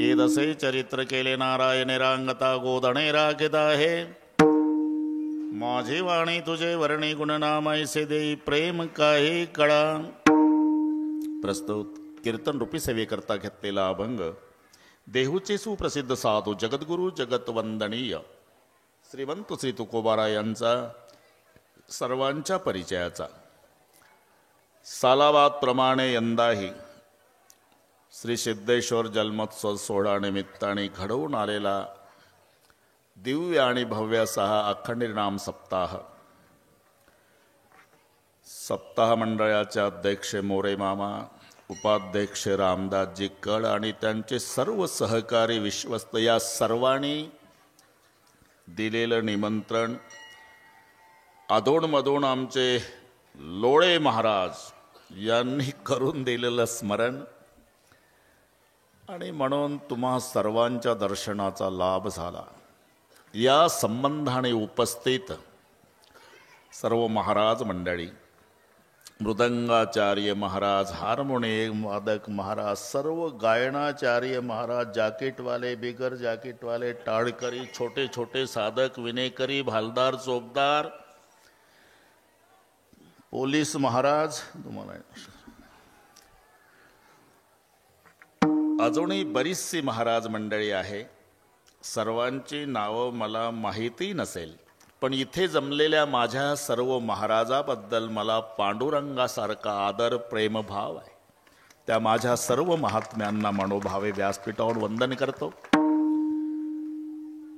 येदसे चरित्र केले नारायणे रांगता गोधणे राखित आहे. माझी वाणी तुझे वर्णी गुणनाम ऐसे देई प्रेम काही कळा. प्रस्तुत कीर्तन रूपी सेवेकरता घेतलेला अभंग देहूचे सुप्रसिद्ध साधू जगद्गुरु जगतवंदनीय श्रीमंत श्री तुकोबारा यांचा सर्वांच्या परिचयाचा. सालाबादप्रमाणे यंदाही श्री सिद्धेश्वर जन्मोत्सव सोहळा निमित्ताने घडवून आलेला दिव्य आणि भव्य असा अखंड नाम सप्ताह. सप्ताह मंडळाचे अध्यक्ष मोरे मामा, उपाध्यक्ष रामदासजी कळ आणि त्यांचे सर्व सहकारी विश्वस्त या सर्वांनी दिलेलं निमंत्रण, अधोणमधून आमचे लोळे महाराज यांनी करून दिलेलं स्मरण आणि म्हणून तुम्हा सर्वांच्या दर्शनाचा लाभ झाला. या संबंधाने उपस्थित सर्व महाराज मंडळी, मृदंगाचार्य महाराज, हार्मोनियम वादक महाराज, सर्व गायनाचार्य महाराज, जाकीटवाले, बिगर जाकीटवाले, टाळकरी, छोटे छोटे साधक, विनेकरी, भालदार, चोपदार, पोलीस महाराज, तुम्हाला अजूनही बरीचशी महाराज मंडळी आहे. सर्वांची नावं मला माहिती नसेल, पण इथे जमलेल्या माझ्या सर्व महाराजाबद्दल मला पांडुरंगासारखा आदर प्रेमभाव आहे. त्या माझ्या सर्व महात्म्यांना मनोभावे व्यासपीठावर वंदन करतो.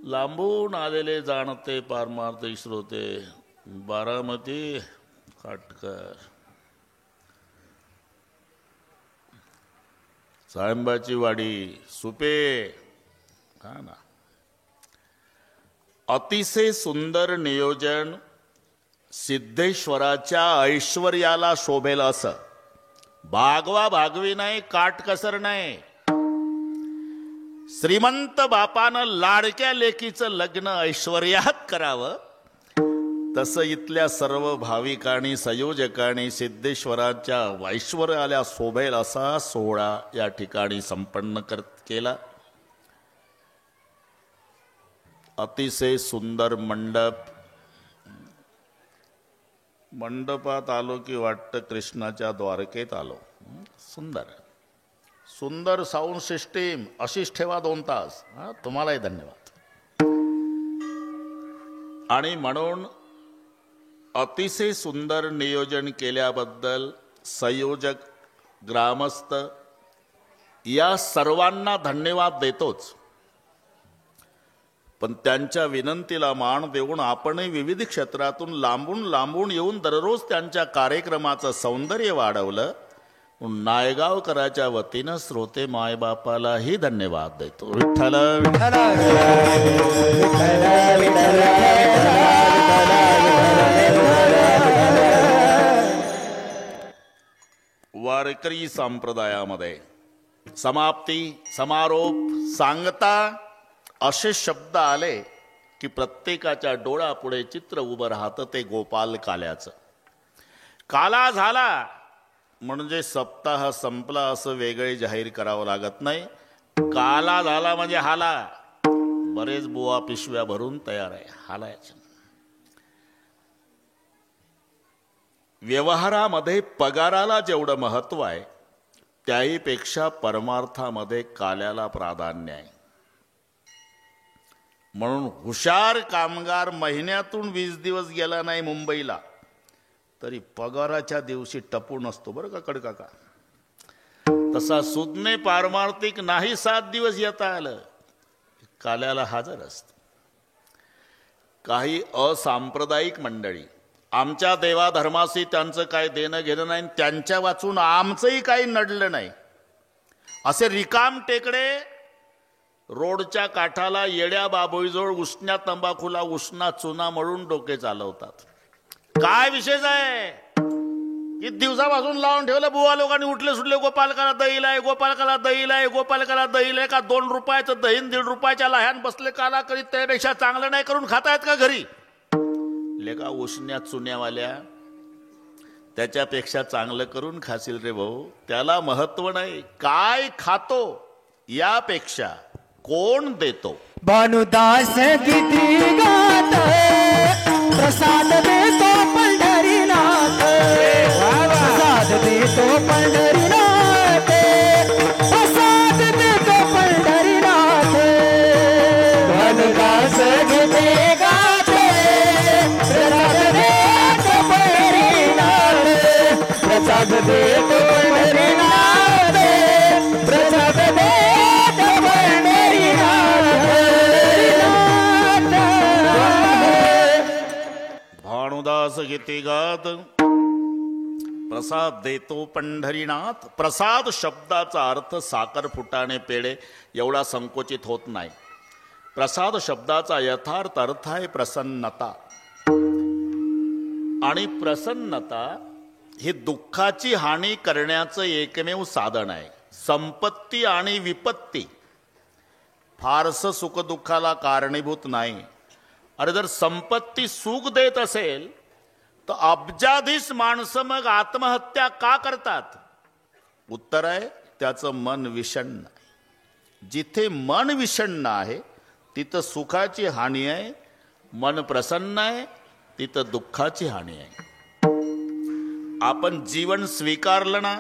लांबून आलेले जाणते पारमार्थिक श्रोते, बारामती, काटकर, साळंबाची वाडी, सुपे, हा ना, अतिशय सुंदर नियोजन, सिद्धेश्वराच्या ऐश्वर्याला शोभेल असं. भागवा भागवी नाही, काटकसर नाही. श्रीमंत बापानं लाडक्या लेकीचं लग्न ऐश्वर्यात करावं, तसं इथल्या सर्व भाविकांनी, संयोजकांनी सिद्धेश्वराच्या ऐश्वर्याला शोभेल असा सोहळा या ठिकाणी संपन्न केला. अतिशय सुंदर मंडप. मंडपात आलो की वाटतं कृष्णाच्या द्वारकेत आलो. सुंदर सुंदर साऊंड सिस्टीम, अशीच ठेवा 2 तास. तुम्हालाही धन्यवाद. आणि म्हणून अतिशय सुंदर नियोजन केल्याबद्दल संयोजक, ग्रामस्थ या सर्वांना धन्यवाद देतोच. पण त्यांच्या विनंतीला मान देऊन आपणही विविध क्षेत्रातून लांबून लांबून येऊन दररोज त्यांच्या कार्यक्रमाचं सौंदर्य वाढवलं. नायगावकराच्या वतीनं श्रोते मायबापालाही धन्यवाद देतो. विठ्ठल विठ्ठल वारकरी संप्रदायामध्ये समाप्ती, समारोप, सांगता असे शब्द आले की प्रत्येकाच्या डोळ्यापुढे चित्र उभं राहतं ते गोपाल काल्याचं. काला झाला म्हणजे सप्ताह संपला असं वेगळे जाहीर करावं लागत नाही. काला झाला म्हणजे हाला. बरेच बुवा पिशव्या भरून तयार आहे हालायचं. व्यवहारामध्ये पगाराला जेवढं महत्व आहे त्याहीपेक्षा परमार्थामध्ये काल्याला प्राधान्य आहे. म्हणून हुशार कामगार महिन्यातून 20 दिवस गेला नाही मुंबईला तरी पगाराच्या दिवशी टपून असतो बरं का कडकाका. तसा सुज्ञे पारमार्थिक नाही 7 दिवस येता आलं काल्याला हजर असत. काही असांप्रदायिक मंडळी आमच्या देवाधर्माशी त्यांचं काय देणं घेणं नाही, त्यांच्या वाचून आमचंही काही नडलं नाही असे रिकाम टेकडे रोडच्या काठाला येड्या बाबोईजवळ उष्ण्या तंबाखूला उष्णा चुना मळून डोके चालवतात. काय विशेष आहे की दिवसापासून लावून ठेवलं. बुवा लोकांनी उठले सुटले गोपालकाला दहीला आहे, गोपालकाला दहीला आहे, गोपालकाला दहीला आहे. का 2 रुपयाचं दही 1.5 रुपयाच्या लह्यान बसले काला करीत त्यापेक्षा चांगलं नाही करून खातायत का घरी? लेका उष्ण्या चुन्यावाल्या त्याच्यापेक्षा चांगलं करून खाशील रे भाऊ. त्याला महत्व नाही काय खातो यापेक्षा कोण देतो? भानुदास गीती गात प्रसाद देतो पंढरीनाथ, प्रसाद देतो पंढरीनाथ, प्रसाद देतो पंढरीनाथ. भानुदास गीती गात प्रसाद देतो पंढरीनाथ, प्रसाद देतो पंढरीनाथ, प्रसाद देतो पंढरीनाथ. भानुदास गीती गात प्रसाद देतो पंढरीनाथ. प्रसाद शब्दाचा अर्थ साखर फुटाणे पेढे एवढा संकोचित होत नाही. प्रसाद शब्दाचा यथार्थ अर्थ आहे प्रसन्नता. आणि प्रसन्नता ही दुःखाची हानी करण्याचं एकमेव साधन आहे. संपत्ती आणि विपत्ती फारसं सुखदुःखाला कारणीभूत नाही. अरे जर संपत्ती सुख देत असेल तर अब्जाधीश माणसं मग आत्महत्या का करतात? उत्तर आहे त्याचं मन विषण्ण आहे. जिथे मन विषण्ण आहे तिथं सुखाची हानी आहे. मन प्रसन्न आहे तिथं दुःखाची हानी आहे. आपण जीवन स्वीकारलं ना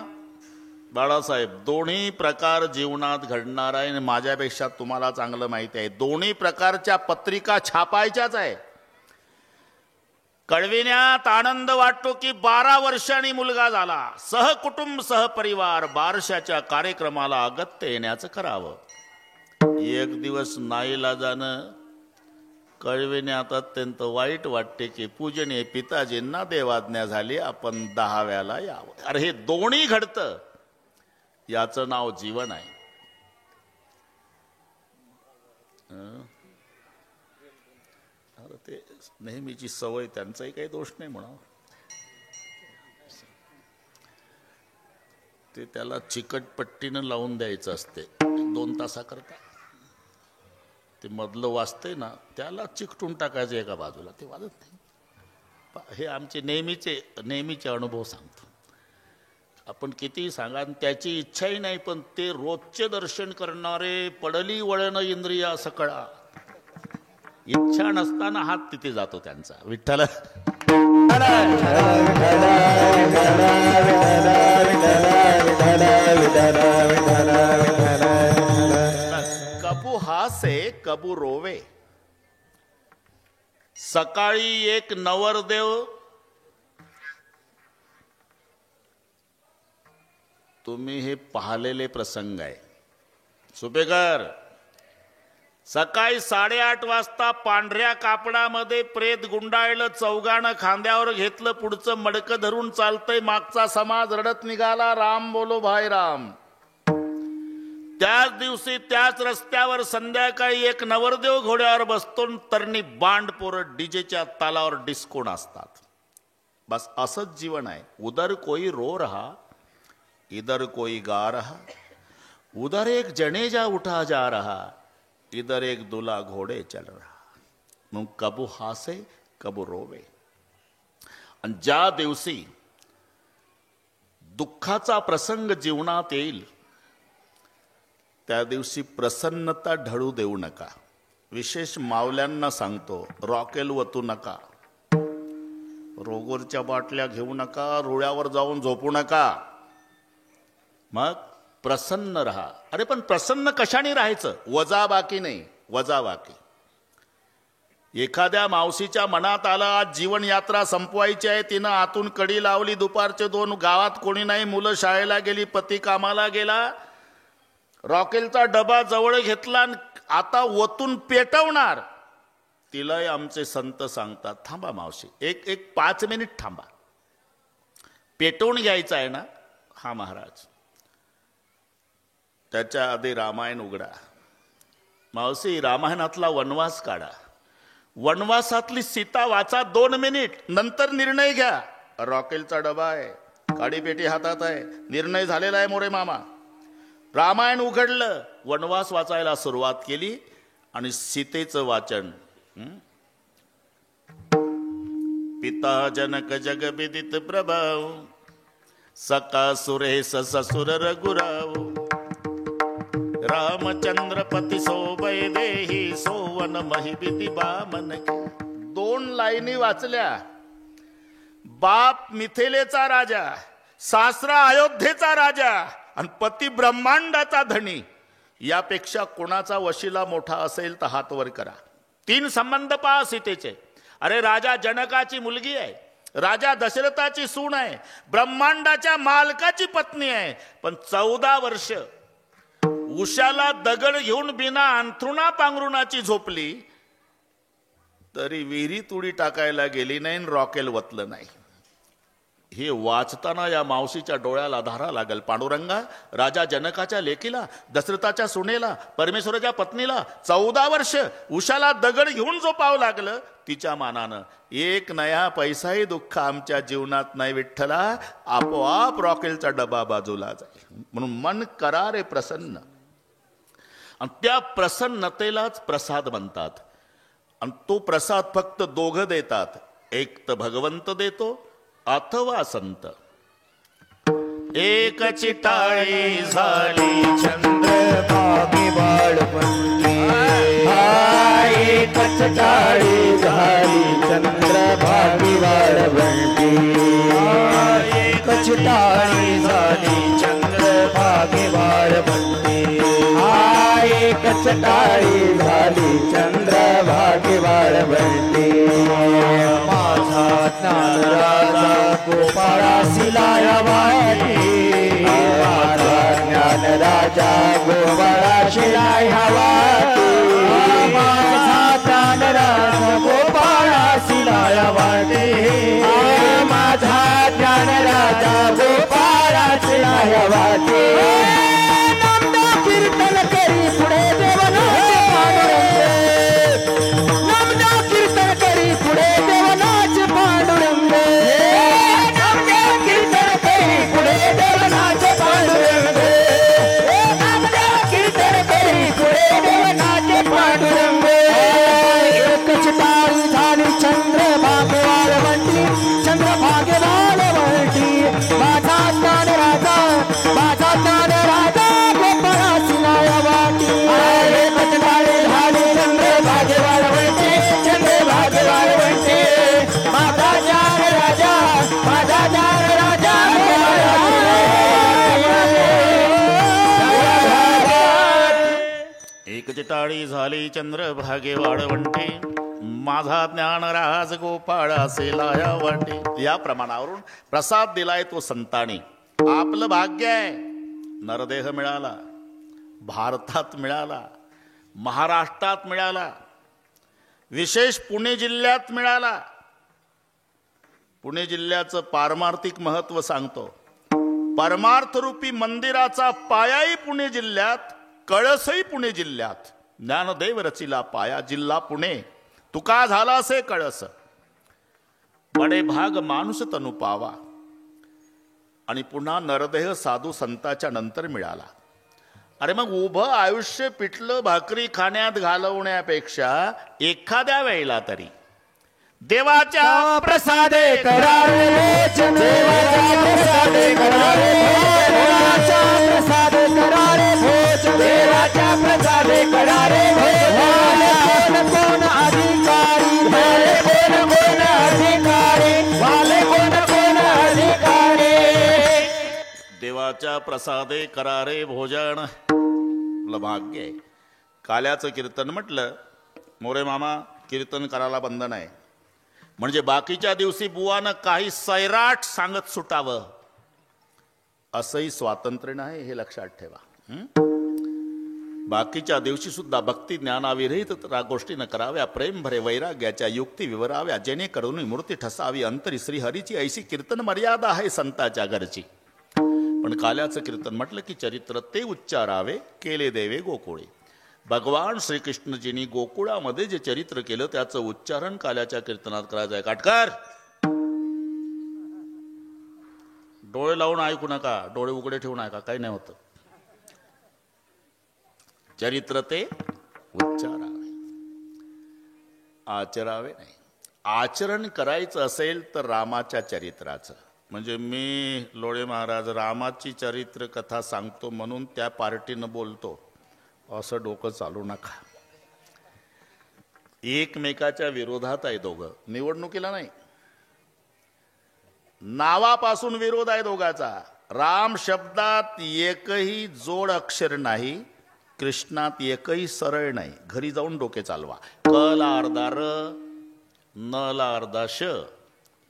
बाळासाहेब, दोन्ही प्रकार जीवनात घडणार आहे. आणि माझ्यापेक्षा तुम्हाला चांगलं माहिती आहे, दोन्ही प्रकारच्या पत्रिका छापायच्याच आहे. कळविण्यात आनंद वाटतो की 12 वर्षांनी मुलगा झाला, सहकुटुंब सहपरिवार बारशाच्या कार्यक्रमाला अगत्य येण्याचं करावं. एक दिवस नाईलाजानं कळविण्यात अत्यंत वाईट वाटते की पूजनीय पिताजींना देवाज्ञा झाली, आपण 10व्याला यावं. अरे हे दोन्ही घडतं, याचं नाव जीवन आहे. अरे ते नेहमीची सवय, त्यांचाही काही दोष नाही म्हणा. ते त्याला चिकटपट्टीनं लावून द्यायचं असते 2 तासाकरता. ते मधलं वाजतंय ना त्याला चिकटून टाकायचं एका बाजूला, ते वाजत नाही. हे आमचे नेहमीचे अनुभव सांगतो. आपण कितीही सांगा, त्याची इच्छाही नाही, पण ते रोजचे दर्शन करणारे पडली वळण इंद्रिया सकळा, इच्छा नसताना हात तिथे जातो त्यांचा. विठ्ठल कबू हासे कबू रोवे. सकाळी एक नवरदेव तुम्ही हे पाहिलेले प्रसंग आहे. सुपेकर सकाळी 8:30 वाजता पांढऱ्या कापडामध्ये प्रेत गुंडाळलं, चौघानं खांद्यावर घेतलं, पुढचं मडकं धरून चालतंय, मागचा समाज रडत निघाला, राम बोलो भाई राम. त्याच दिवशी त्याच रस्त्यावर संध्याकाळी एक नवरदेव घोड्यावर बसतो, तरणी बांड पोरं डीजेच्या तालावर डिस्को नाचतात. बस असंच जीवन आहे. उधर कोई रो रहा इधर कोई गा रहा, उधर एक जनेजा उठा जा रहा, इधर एक दूल्हा घोड़े चल रहा. मग कबू हासे कबू रोवे. आणि ज्या दिवशी दुःखाचा प्रसंग जीवनात येईल त्या दिवशी प्रसन्नता ढळू देऊ नका. विशेष मावल्यांना सांगतो, रॉकेल वतू नका, रोगोरच्या बाटल्या घेऊ नका, रुळ्यावर जाऊन झोपू नका. मग प्रसन्न रहा. अरे पण प्रसन्न कशाने राहायचं? वजाबाकी नाही, वजाबाकी. एखाद्या मावशीच्या मनात आलं आज जीवन यात्रा संपवायची आहे, तिनं आतून कडी लावली, दुपारचे 2 गावात कोणी नाही, मुलं शाळेला गेली, पती कामाला गेला, रॉकेलचा डबा जवळ घेतला, आता ओतून पेटवणार. तिलाही आमचे संत सांगतात, थांबा मावशी, एक 5 मिनिट थांबा, पेटवून घ्यायचं आहे ना. हा महाराज, त्याच्या आधी रामायण उघडा. मावशी रामायणातला वनवास काढा, वनवासातली सीता वाचा 2 मिनिट, नंतर निर्णय घ्या. रॉकेलचा डबा आहे, काडीपेटी हातात आहे, निर्णय झालेला आहे मोरे मामा. रामायण उघडलं, वनवास वाचायला सुरुवात केली आणि सीतेचं वाचन. पिता जनक जग विदित प्रभाव, सका सुरेश ससुर रघुराव, रामचंद्रपती सोबय देही सोवन महिबिती बामन के. 2 लाईनी वाचल्या. बाप मिथिलेचा राजा, सासरा अयोध्येचा राजा आणि पती ब्रह्मांडाचा धनी. यापेक्षा कोणाचा वशिला मोठा असेल तर हात वर करा. 3 संबंध पहा सीतेचे. अरे राजा जनकाची मुलगी आहे, राजा दशरथाची सून आहे, ब्रह्मांडाच्या मालकाची पत्नी आहे. पण 14 वर्ष उशाला दगड घेऊन बिना अंथरुणा पांघरुणाची झोपली तरी विहिरीत उडी टाकायला गेली नाही आणि रॉकेल वतलं नाही. हे वाचताना या मावशीच्या डोळ्याला धारा लागल. पांडुरंगा, राजा जनकाच्या लेकीला, दशरथाच्या सुनेला, परमेश्वराच्या पत्नीला 14 वर्ष उशाला दगड घेऊन झोपावं लागलं. तिच्या मानानं 1 नया पैसाही दुःख आमच्या जीवनात नाही विठ्ठला. आपोआप रॉकेलचा डबा बाजूला जाईल. म्हणून मन करा रे प्रसन्न. आणि त्या प्रसन्नतेलाच प्रसाद म्हणतात. आणि तो प्रसाद फक्त 2 देतात. एक तर भगवंत देतो अथवा संत. एक चिटाळी झाली चंद्रभागी वाळवंटी. एक चिटाळी झाली चंद्रभागी वाळवंटी. एक चिटाळी झाली चंद्रभागी वाळवंटी. एक चिटाळी झाली चंद्रभागी वाळवंटी. माझा ज्ञानराजा गोपाळासी लाया वाटी. माझा ज्ञानराजा गोपाळासी लाया वाटी. माझा ज्ञानराजा गोपाळासी लाया वाटी. माझा ज्ञानराजा गोपाळासी लाया वाटी. कीर्तन करी पुढे देवनाचे पांडुरंग. नामदा कीर्तन करी पुढे देवनाचे पांडुरंग. नामदा कीर्तन करी पुढे देवनाचे पांडुरंग. नामदा कीर्तन करी पुढे देवनाचे पांडुरंग. एकच टाळी झाली चंद्रभागे वाळवंटी. चंद्रभागे वाळवंटी. माझा ज्ञानराजा, माझा ज्ञानराजा गोपाळासी लाया वाटी. एकच टाळी झाली चंद्रभागे वाळवंटी. चंद्रभागे वाळवंटी. माझा ज्ञानराजा, माझा ज्ञानराजा एक चिटाळी झाली चंद्रभागे वाळवंटी. माझा ज्ञानराज गोपाळासी लाया वाटी. या प्रमाणावरून प्रसाद दिलाय तो संतांनी. आपलं भाग्य आहे. नरदेह मिळाला, भारतात मिळाला, महाराष्ट्रात मिळाला, विशेष पुणे जिल्ह्यात मिळाला. पुणे जिल्ह्याचं पारमार्थिक महत्व सांगतो. परमार्थरूपी मंदिराचा पायाही पुणे जिल्ह्यात, कळसही पुणे जिल्ह्यात. ज्ञानदेव रचिला पाया जिल्हा पुणे. तुका झाला से कळस. बडे भाग माणूस तनु पावा. आणि पुन्हा नरदेह साधू संताच्या नंतर मिळाला. अरे मग उभं आयुष्य पिठलं भाकरी खाण्यात घालवण्यापेक्षा एखाद्या वेळेला तरी देवाच्या प्रसादे करारे भोजन. देवाच्या प्रसादे करारे भोजन. देवाच्या प्रसादे करारे भोजन. देवाच्या प्रसादे करारे भोजन. कोण अधिकारी वाले, कोण अधिकारी वाले, कोण अधिकारी. देवाच्या प्रसादे करारे भोजन. आपलं भाग्य आहे. काल्याचं कीर्तन म्हटलं, मोरे मामा कीर्तन करायला बंधन आहे. म्हणजे बाकीच्या दिवशी बुवानं काही सैराट सांगत सुटावं असंही स्वातंत्र्य नाही, हे लक्षात ठेवा. बाकीच्या दिवशी सुद्धा भक्ती ज्ञानाविरहित गोष्टी न कराव्या. प्रेम भरे वैराग्याच्या युक्ती विवराव्या. जेणेकरून मूर्ती ठसावी अंतरी श्रीहरीची. ऐशी कीर्तन मर्यादा आहे संताच्या घरची. पण काल्याचं कीर्तन म्हटलं की चरित्र ते उच्चारावे केले देवे गोकुळे. भगवान श्रीकृष्णजींनी गोकुळामध्ये जे चरित्र केलं त्याचं उच्चारण काल्याच्या कीर्तनात करायचं आहे. काटकर, डोळे लावून ऐकू नका, डोळे उघडे ठेवून ऐका, काही नाही होतं. चरित्र ते उच्चारावे, आचरावे नाही. आचरण करायचं असेल तर रामाच्या चरित्राचं. म्हणजे मी लोळे महाराज रामाची चरित्र कथा सांगतो म्हणून त्या पार्टीनं बोलतो. असं डोकं चालू नका. एकमेकाच्या विरोधात आहे दोघं, निवडणुकीला नाही. नावापासून विरोध आहे दोघाचा. राम शब्दात एकही जोड अक्षर नाही, कृष्णात एकही सरळ नाही. घरी जाऊन डोके चालवा. क ला अर्धा र, न ला अर्धा श,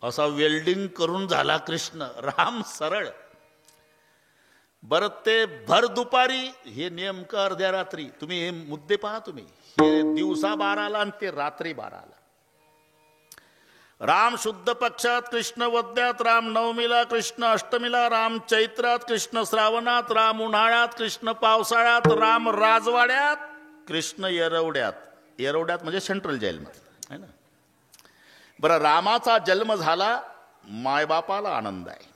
असा वेल्डिंग करून झाला कृष्ण. राम सरळ. बरं ते भर दुपारी, हे नेमकं अर्ध्या रात्री. तुम्ही हे मुद्दे पहा. तुम्ही हे दिवसा 12ला आणि ते रात्री 12ला. राम शुद्ध पक्षात, कृष्ण वद्यात, राम नवमीला, कृष्ण अष्टमीला, राम चैत्रात, कृष्ण श्रावणात, राम उन्हाळ्यात, कृष्ण पावसाळ्यात, राम राजवाड्यात, कृष्ण येरवड्यात. येरवड्यात म्हणजे सेंट्रल जेलमध्ये आहे ना. बरं, रामाचा जन्म झाला, मायबापाला आनंद आहे.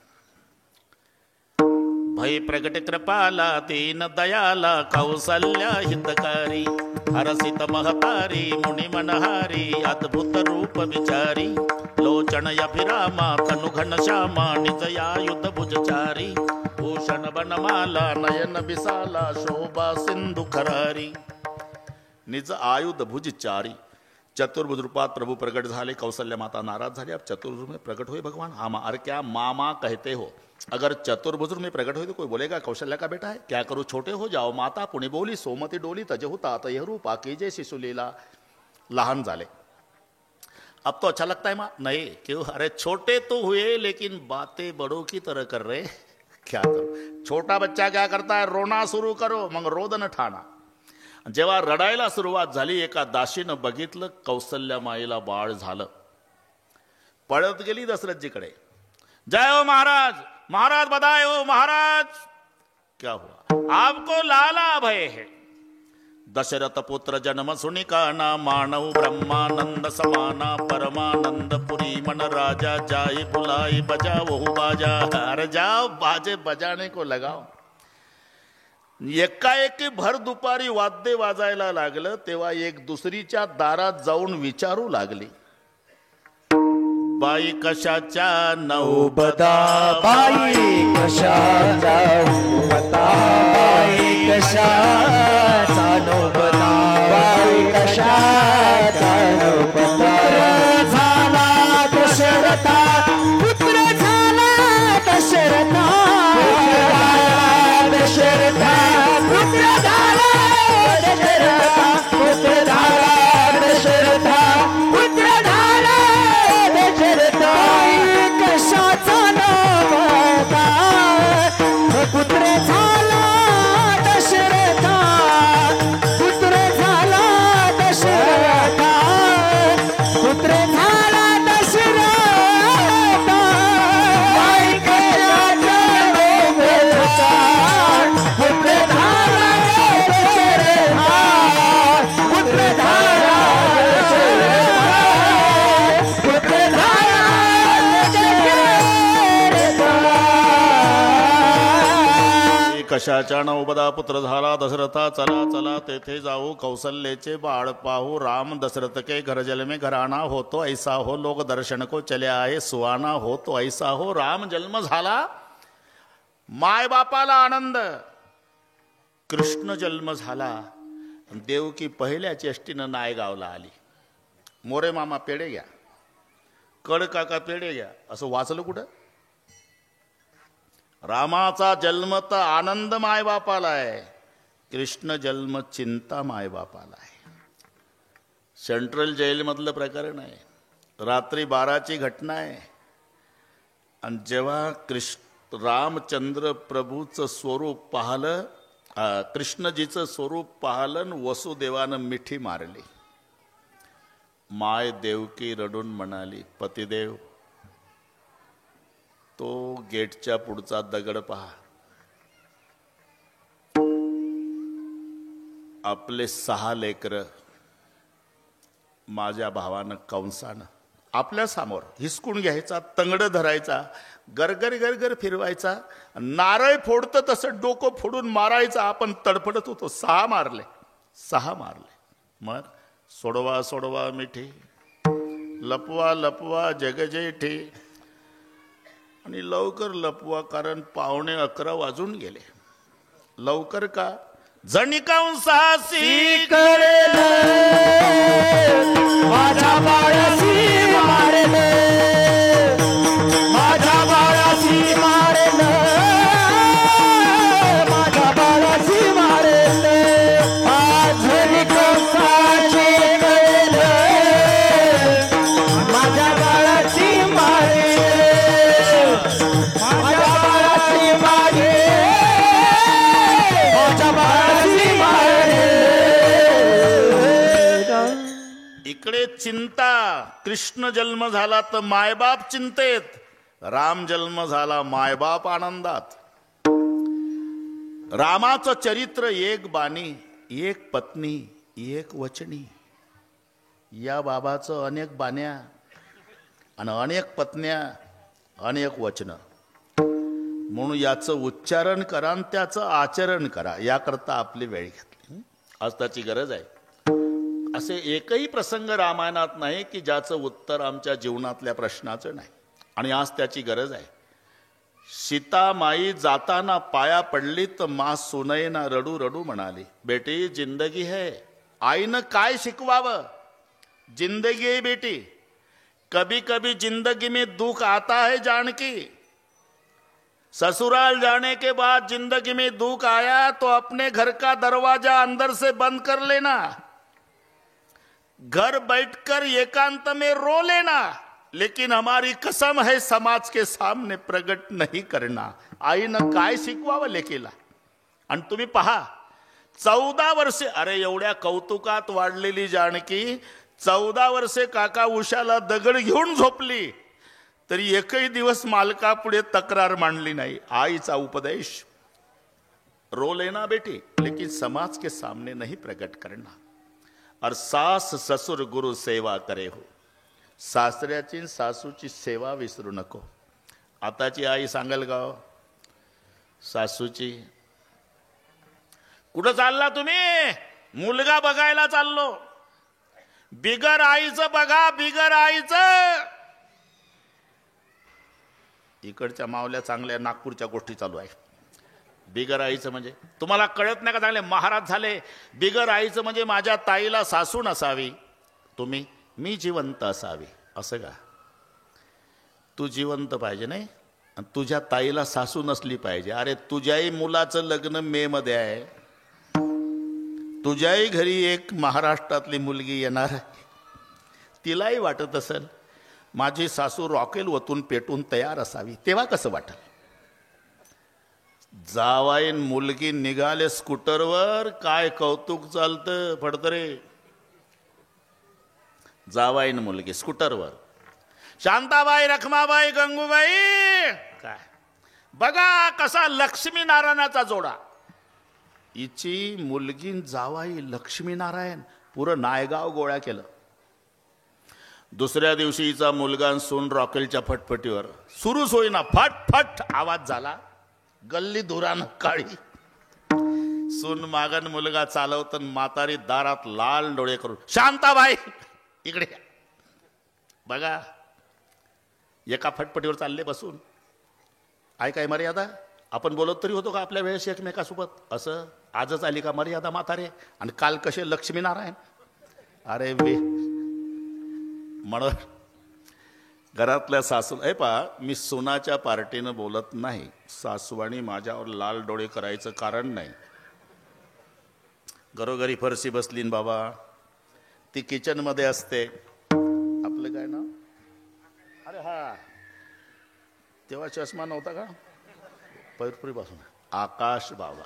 भय प्रगट कृपाला, दीन दयाला, कौसल्या हितकारी, हरसित महतारी, मुनी मनहारी, अद्भुत रूप विचारी, लोचन अभिरामा, तनु घन श्यामा, निजयायुध भुजचारी, भूषण बनमाला, नयन बिसाला, शोभा सिंधु खरारी, निज आयुध भुजचारी. चतुर्भुज रूपात प्रभु प्रकट झाले. कौशल्या माता नाराज झाली. अब चतुर्भुज में प्रकट हुए भगवान. हाँ और क्या मामा कहते हो? अगर चतुर्भुज में प्रकट हुए तो कोई बोलेगा कौशल्या का बेटा है? क्या करूं छोटे हो जाओ. माता पुणे बोली, सोमती डोली तजहु तात यह रूपा कीजे शिशुलीला. लहान झाले. अब तो अच्छा लगता है माँ? नहीं. क्यों? अरे छोटे तो हुए लेकिन बातें बड़ों की तरह कर रहे. क्या करो. छोटा बच्चा क्या करता है? रोना सुरू करो, मग रोदन ठाणा. जेव्हा रडायला सुरुवात झाली, एका दासीनं बघितलं कौसल्या माईला बाळ झालं. पळत गेली दशरथजीकडे. जय हो महाराज, महाराज बधाई हो महाराज. क्या हुआ? आपको लाला भय है. दशरथ पुत्र जन्म सुनि काना, मानव ब्रह्मानंद समाना, परमानंद पुरी मन राजा, जाए बुलाई बजा वहु बाजा. अरे जाओ बाजे बजाने को लगाओ. एकाएकी भर दुपारी वाद्य वाजायला लागलं. तेव्हा एक दुसरीच्या दारात जाऊन विचारू लागली, बाई कशाच्या नौबता. बाई कशाचा नौबता. बाई कशाचा नौबता. बाई कशाचा नौबता. झाला दशरथा, पुत्र झाला दशरथा. दशरथा पुत्र झाला दशरथा. पुत्र झाला दशरथा. पुत्र झाला दशरथा. कशाचा नौबता. पुत्र झाला दशरथा. पुत्र झाला दशरथा. पुत्र झाला दशरथा. बाई कशाचा नौबता. पुत्र झाला दशरथा. पुत्र झाला दशरथा. पुत्र झाला दशरथा. कशाच्या नौबदा पुत्र झाला दशरथा. चला चला तेथे जाऊ, कौशल्यचे बाळ पाहू. राम दशरथ के घर जल में घराना हो तो ऐसा हो. लोग दर्शन को चले आए, सुहाना हो तो ऐसा हो. राम जन्म झाला, माय बापाला आनंद. कृष्ण जन्म झाला, देवकी पहिल्या चेष्टीनं नायगावला आली. मोरे मामा पेढे घ्या, कड काका पेढे घ्या, असं वाचलं कुठं? रामाचा जन्म तर आनंद मायबापाला आहे, कृष्ण जन्म चिंता मायबापाला आहे. सेंट्रल जेलमधलं प्रकरण आहे. रात्री 12ची घटना आहे. आणि जेव्हा रामचंद्र प्रभूचं स्वरूप पाहलं, कृष्णजीचं स्वरूप पाहलं, वसुदेवानं मिठी मारली. माय देवकी रडून म्हणाली, पतिदेव तो गेटच्या पुढचा दगड पहा. आपले 6 लेकरं माझ्या भावानं कंसानं आपल्या समोर हिसकून घ्यायचा, तंगड धरायचा, गरगर गरगर फिरवायचा, नारळ फोडतं तसं डोकं फोडून मारायचा. आपण तडफडत होतो. 6 मारले. मग सोडवा सोडवा मिठी, लपवा लपवा जगजेठी. आणि लवकर लपवा, कारण 11:15 वाजून गेले. लवकर का? जणिकांसासी करेल माझ्या बाळाशी मारेल माझ्या बाळाशी मारेल माझ्या बाळाशी मारेल झणिकांसाची करेल माझ्या बाळाशी मारेल माझ्या बाळाशी मारेल माझ्या बाळाशी मारेल. इकडे चिंता, कृष्ण जन्म झाला तर मायबाप चिंतेत, राम जन्म झाला मायबाप आनंदात. रामाचं चरित्र एक बाणी, एक पत्नी, एक वचनी. या बाबाचं अनेक बाण्या आणि अनेक पत्न्या, अनेक वचन. म्हणून याचं उच्चारण करा आणि त्याचं आचरण करा, याकरता आपली वेळ घेतली. आज त्याची गरज आहे. असे एकही प्रसंग रामायणात नाही की ज्याचं उत्तर आमच्या जीवनातल्या प्रश्नाचं नाही, आणि आज त्याची गरज आहे. सीता माई जाताना पाया पडली तर मा सुनयना रडू रडू म्हणाली, बेटी जिंदगी है. आईनं काय शिकवावं? जिंदगी है बेटी, कभी कभी जिंदगी में दुख आता है जानकी. ससुराल जाने के बाद जिंदगी में दुख आया तो अपने घर का दरवाजा अंदर से बंद कर लेना, घर बैठकर एकांत में रो लेना, लेकिन हमारी कसम है समाज के सामने प्रगट नहीं करना. आईनं काय शिकवावं लेकीला. आणि तुम्ही पहा 14 वर्षे, अरे एवढ्या कौतुकात वाढलेली जानकी 14 वर्षे काका उशाला दगड घेऊन झोपली तरी एकही दिवस मालकापुढे तक्रार मांडली नाही. आईचा उपदेश, रो लेना बेटी लेकिन समाज के सामने नहीं प्रकट करना. और सास ससुर गुरु सेवा करे हो. सासऱ्याची सासूची सेवा विसरू नको. आताची आई सांगेल का सासूची, कुठं चालला तुम्ही? मुलगा बघायला चाललो. बिगर आईचं बघा, बिगर आईचं. इकडच्या मावल्या चांगल्या, नागपूरच्या गोष्टी चालू आहे. बिगर आईचं म्हणजे तुम्हाला कळत नाही का? चांगले महाराज झाले. बिगर आईचं म्हणजे माझ्या ताईला सासू नसावी, तुम्ही मी जिवंत असावी, असं का? तू जिवंत पाहिजे नाही, तुझ्या ताईला सासू नसली पाहिजे. अरे तुझ्याही मुलाचं लग्न मे मध्ये आहे, तुझ्याही घरी एक महाराष्ट्रातली मुलगी येणार आहे. तिलाही वाटत असेल माझी सासू रॉकेल वतून पेटून तयार असावी, तेव्हा कसं वाटल? जावाईन मुलगी निघाले स्कूटरवर, काय कौतुक चालतं फडतरे. जावाईन मुलगी स्कूटरवर, शांताबाई, रखमाबाई, गंगूबाई, काय बघा कसा लक्ष्मीनारायणाचा जोडा. हिची मुलगी जावाई लक्ष्मीनारायण, पुरं नायगाव गोळ्या केलं. दुसऱ्या दिवशी हिचा मुलगा सून रॉकेलच्या फटफटीवर, सुरूच होईना, फट फट आवाज झाला. गल्ली धुरानं काळी. सून मागन, मुलगा चालवत, म्हातारी दारात लाल डोळे करून, शांताबाई इकडे बघा. एका फटफटीवर चालले बसून. आहे काय मर्यादा? आपण बोलत तरी होतो का आपल्या वेळेस एकमेकासोबत? असं आजच आली का मर्यादा म्हातारे? आणि काल कसे लक्ष्मीनारायण. अरे वे म्हणून घरातल्या सासू, हे पहा, मी सुनाच्या पार्टीनं बोलत नाही. सासूवाणी माझ्यावर लाल डोळे करायचं कारण नाही. घरोघरी फरशी बसली न बाबा, ती किचन मध्ये असते. आपलं काय नाव? अरे हा, तेव्हा चष्मा नव्हता का? पैरपुरीपासून आकाश बाबा.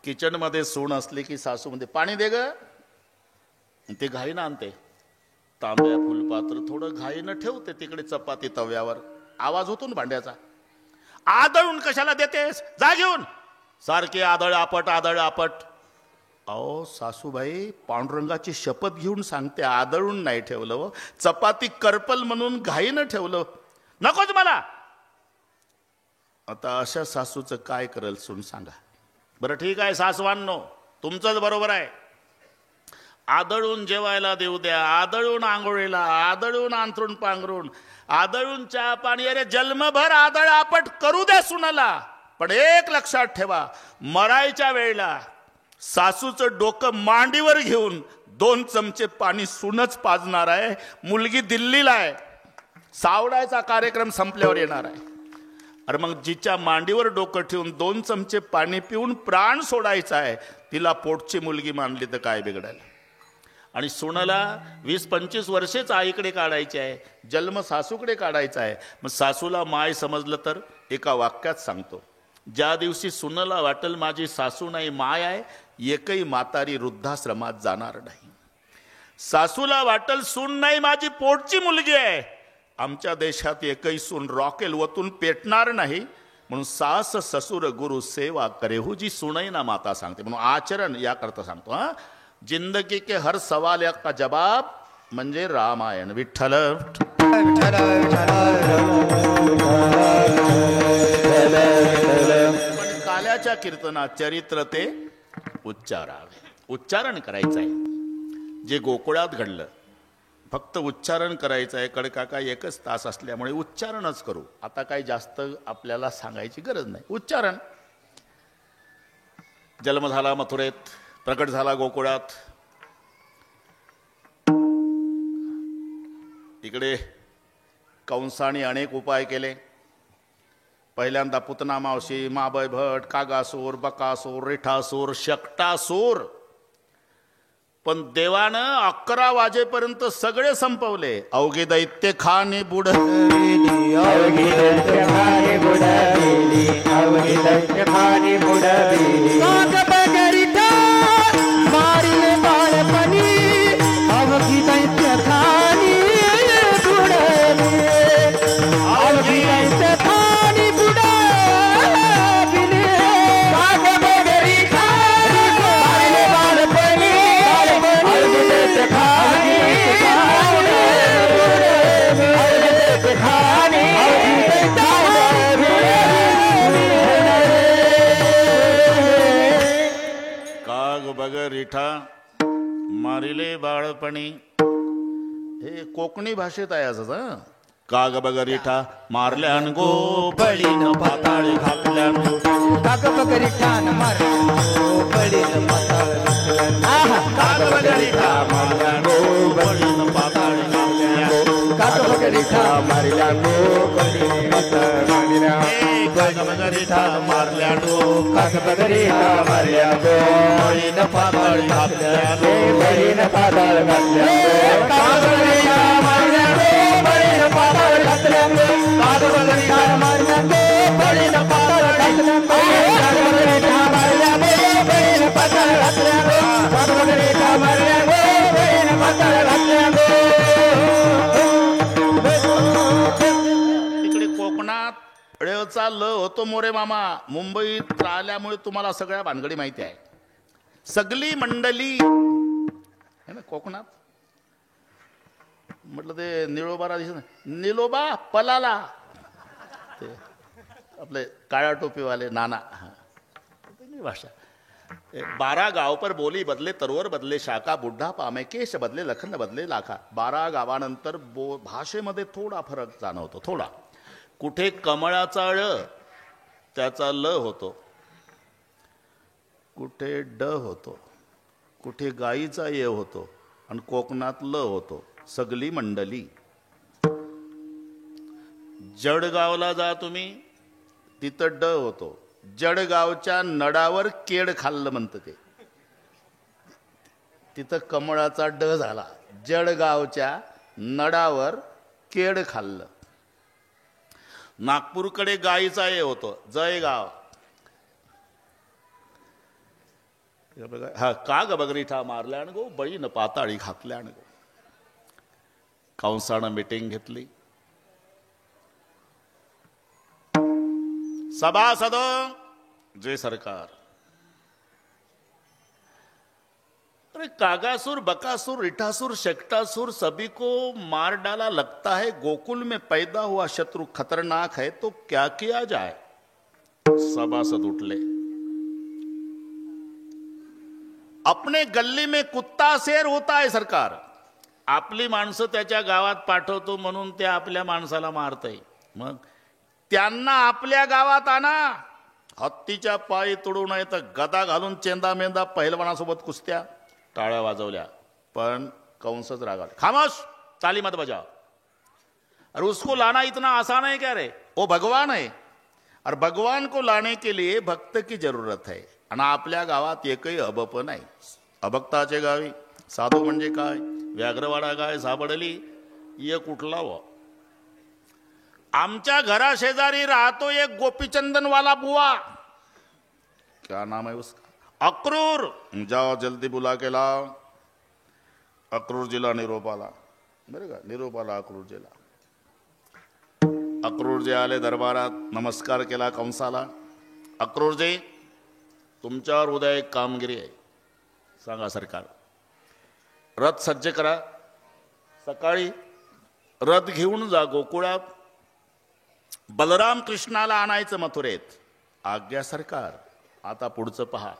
किचन मध्ये सून असली की सासू म्हणते पाणी दे ग. ते घाईनं आणते. तांब्या फुलपात्र थोडं घाईनं ठेवते तिकडे चपाती तव्यावर. आवाज होतो ना भांड्याचा. आदळून कशाला देतेस? जा घेऊन. सारखे आदळ आपट, आदळ आपट. अहो सासूबाई पांडुरंगाची शपथ घेऊन सांगते, आदळून नाही ठेवलं हो. चपाती करपल म्हणून घाईनं ठेवलं. नकोच मला. आता अशा सासूचं काय करल सून सांगा बरं? ठीक आहे सासवांनो, तुमचंच बरोबर आहे. आदळून जेवायला देऊ द्या, आदळून आंघोळीला, आदळून अंथरूण पांघरून, आदळून चहा पाणी. अरे जन्मभर आदळ आपट करू द्या सुनाला. पण एक लक्षात ठेवा, मरायच्या वेळेला सासूचं डोकं मांडीवर घेऊन 2 चमचे पाणी सूनच पाजणार आहे. मुलगी दिल्लीला आहे, सावडायचा कार्यक्रम संपल्यावर येणार आहे. अरे मग जिच्या मांडीवर डोकं ठेवून 2 चमचे पाणी पिऊन प्राण सोडायचा आहे, तिला पोटची मुलगी मानली तर काय बिघडायला. आणि सुनाला 20-25 वर्षेच आईकडे काढायची आहे, जन्म सासूकडे काढायचा आहे. मग सासूला माय समजलं तर एका वाक्यात सांगतो, ज्या दिवशी सुनाला वाटेल माझी सासू नाही माय आहे, एकही म्हातारी वृद्धाश्रमात जाणार नाही. सासूला वाटेल सून नाही माझी पोटची मुलगी आहे, आमच्या देशात एकही सून रॉकेल वतून पेटणार नाही. म्हणून सास ससुर गुरु सेवा करे हो जी सुनई ना माता सांगते. म्हणून आचरण याकरता सांगतो. जिंदगी के हर सवाल का जवाब म्हणजे रामायण. विठ्ठल पण काल्याच्या कीर्तनात चरित्र ते उच्चारावे, उच्चारण करायचं आहे. जे गोकुळात घडलं फक्त उच्चारण करायचं आहे. कडकाका 1च तास असल्यामुळे उच्चारणच करू. आता काही जास्त आपल्याला सांगायची गरज नाही. उच्चारण. जन्म झाला मथुरेत, प्रकट झाला गोकुळात. इकडे कंसाने अनेक उपाय केले. पहिल्यांदा पुतना मावशी, माबय भट, कागासूर, बकासूर, रिठासूर, शकटासूर. पण देवानं 11 वाजेपर्यंत सगळे संपवले. अवघे दैत्य खाने बुडविली, अवघी दैत्य खाने बुडविली, अवघी दैत्य खाने बुडविली. काग बगरिता मारिले बाळपणी, अवघी दैत्य खाने बुडविली, अवघी दैत्य खाने बुडविली. काग बगरिता मारिले बाळपणी, अवघी दैत्य खाने रिठा मारिले बाळपणी. हे कोकणी भाषेत आहे असं. काग बग रिठा मारल्यान गो बळीन पाताळी घातल्यान, काग बग रिठा मारल्यान गो बळीन पाताळी घातल्यान, काग बग रिठा मारल्यान गो बळीन पाताळी घातल्यान, काग बग रिठा मारल्यान गो बळीन पाताळी घातल्यान, काग बग रिठा मारल्यान गो, काग बग रिठा मारल्यान गो बळीन पाताळी घातल्यान, बळीन पाताळी घातल्यान, काग बग रिठा मारल्यान गो बळीन पाताळी घातल्यान, काग बग रिठा मारल्यान गो बळीन पाताळी घातल्यान, काग बग रिठा मारल्यान गो बळीन पाताळी घातल्यान, काग बग रिठा मारल्यान गो बळीन पाताळी घातल्यान. इकडे कोकणात ळचा ल होतो मोरे मामा. मुंबईत राहिल्यामुळे तुम्हाला सगळ्या भानगडी माहिती आहे. सगली मंडली है ना कोकणात. म्हटलं ते निळोबारा दिसत निलोबा पलाला, ते आपले काळ्या टोपीवाले नाना. भाषा 12 गाव पर बोली बदले, तरवर बदले शाखा, बुड्ढा पामे केश बदले, लखन बदले लाखा. 12 गावानंतर भाषेमध्ये थोडा फरक जाणवतो. थोडा. कुठे कमळाचा ळ त्याचा ल होतो, कुठे ड होतो, कुठे गाईचा ये होतो, आणि कोकणात ल होतो. सगली मंडली. जळगावला जा तुम्ही, तिथं ड होतो. जळगावच्या नडावर केड खाल्लं म्हणतं ते, तिथं कमळाचा ड झाला. जळगावच्या नडावर केड खाल्लं. नागपूरकडे गाईचा ये होतो, जयगाव. हा काग बगरीठा मारल्यान गो बळीन पाताळी घातल्यान गो. कंसानं मीटिंग घेतली. सभासद जय सरकार. अरे कागासुर, बकासुर, रिठासुर, शकटासुर सभी को मार डाला, लगता है गोकुल में पैदा हुआ शत्रु खतरनाक है, तो क्या किया जाए. सभासद उठले. अपने गल्ली में कुत्ता शेर होता है सरकार. आपली माणसं त्याच्या गावात पाठवतो म्हणून ते आपल्या माणसाला मारतय. मग त्यांना आपल्या गावात आणा. हत्तीच्या पायी तुडू नये तर गदा घालून चेंदा मेंदा पहिलवानासोबत कुस्त्या, टाळ्या वाजवल्या, पण कंसच रागावले, खामोश, ताली मत बजाओ. अरे उसको लाना इतना आसान है क्या रे, वो भगवान है. और भगवान को लाने के लिए भक्त की जरूरत है. आणि आपल्या गावात एकही अबप नाही. अभक्ताचे गावी साधू म्हणजे काय, व्याघ्रवाडा काय सापडली, ये कुठला व. आमच्या घरा शेजारी राहतो एक गोपीचंदनवाला बुवा, क्या नाम है उसका, अक्रूर. जाओ जल्दी बुला के लाओ. अक्रूर जिला निरोपाला, बरं का, निरोपाला अक्रूर जिला. अक्रूरजी आले दरबारात, नमस्कार केला कंसाला. अक्रूरजी, तुमच्यावर उद्या एक कामगिरी आहे, सांगा सरकार. रथ सज्ज करा, सकाळी रथ घेऊन जा गोकुळात, बलराम कृष्णाला आणायचं मथुरेत. आज्ञा सरकार. आता पुढचं पहा.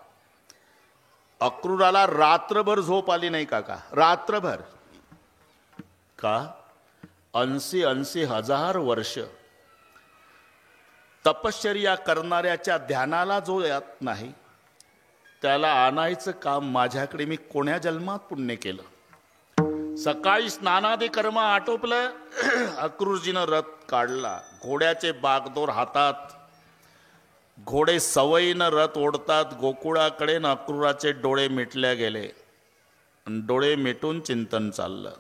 अक्रूराला रात्रभर झोप आली नाही काका, रात्रभर. का? 80 हजार वर्ष तपश्चर्या करणाऱ्याच्या ध्यानाला जो येत नाही त्याला आणायचं काम माझ्याकडे मी कोण्या जन्मात पुण्य केलं. सकाळी स्नानादी कर्म आटोपलं. अक्रूरजीनं रथ काढला, घोड्याचे बागदोर हातात. घोडे सवयीनं रथ ओढतात गोकुळाकडे. न अक्रूराचे डोळे मिटल्या गेले. डोळे मिटून चिंतन चाललं.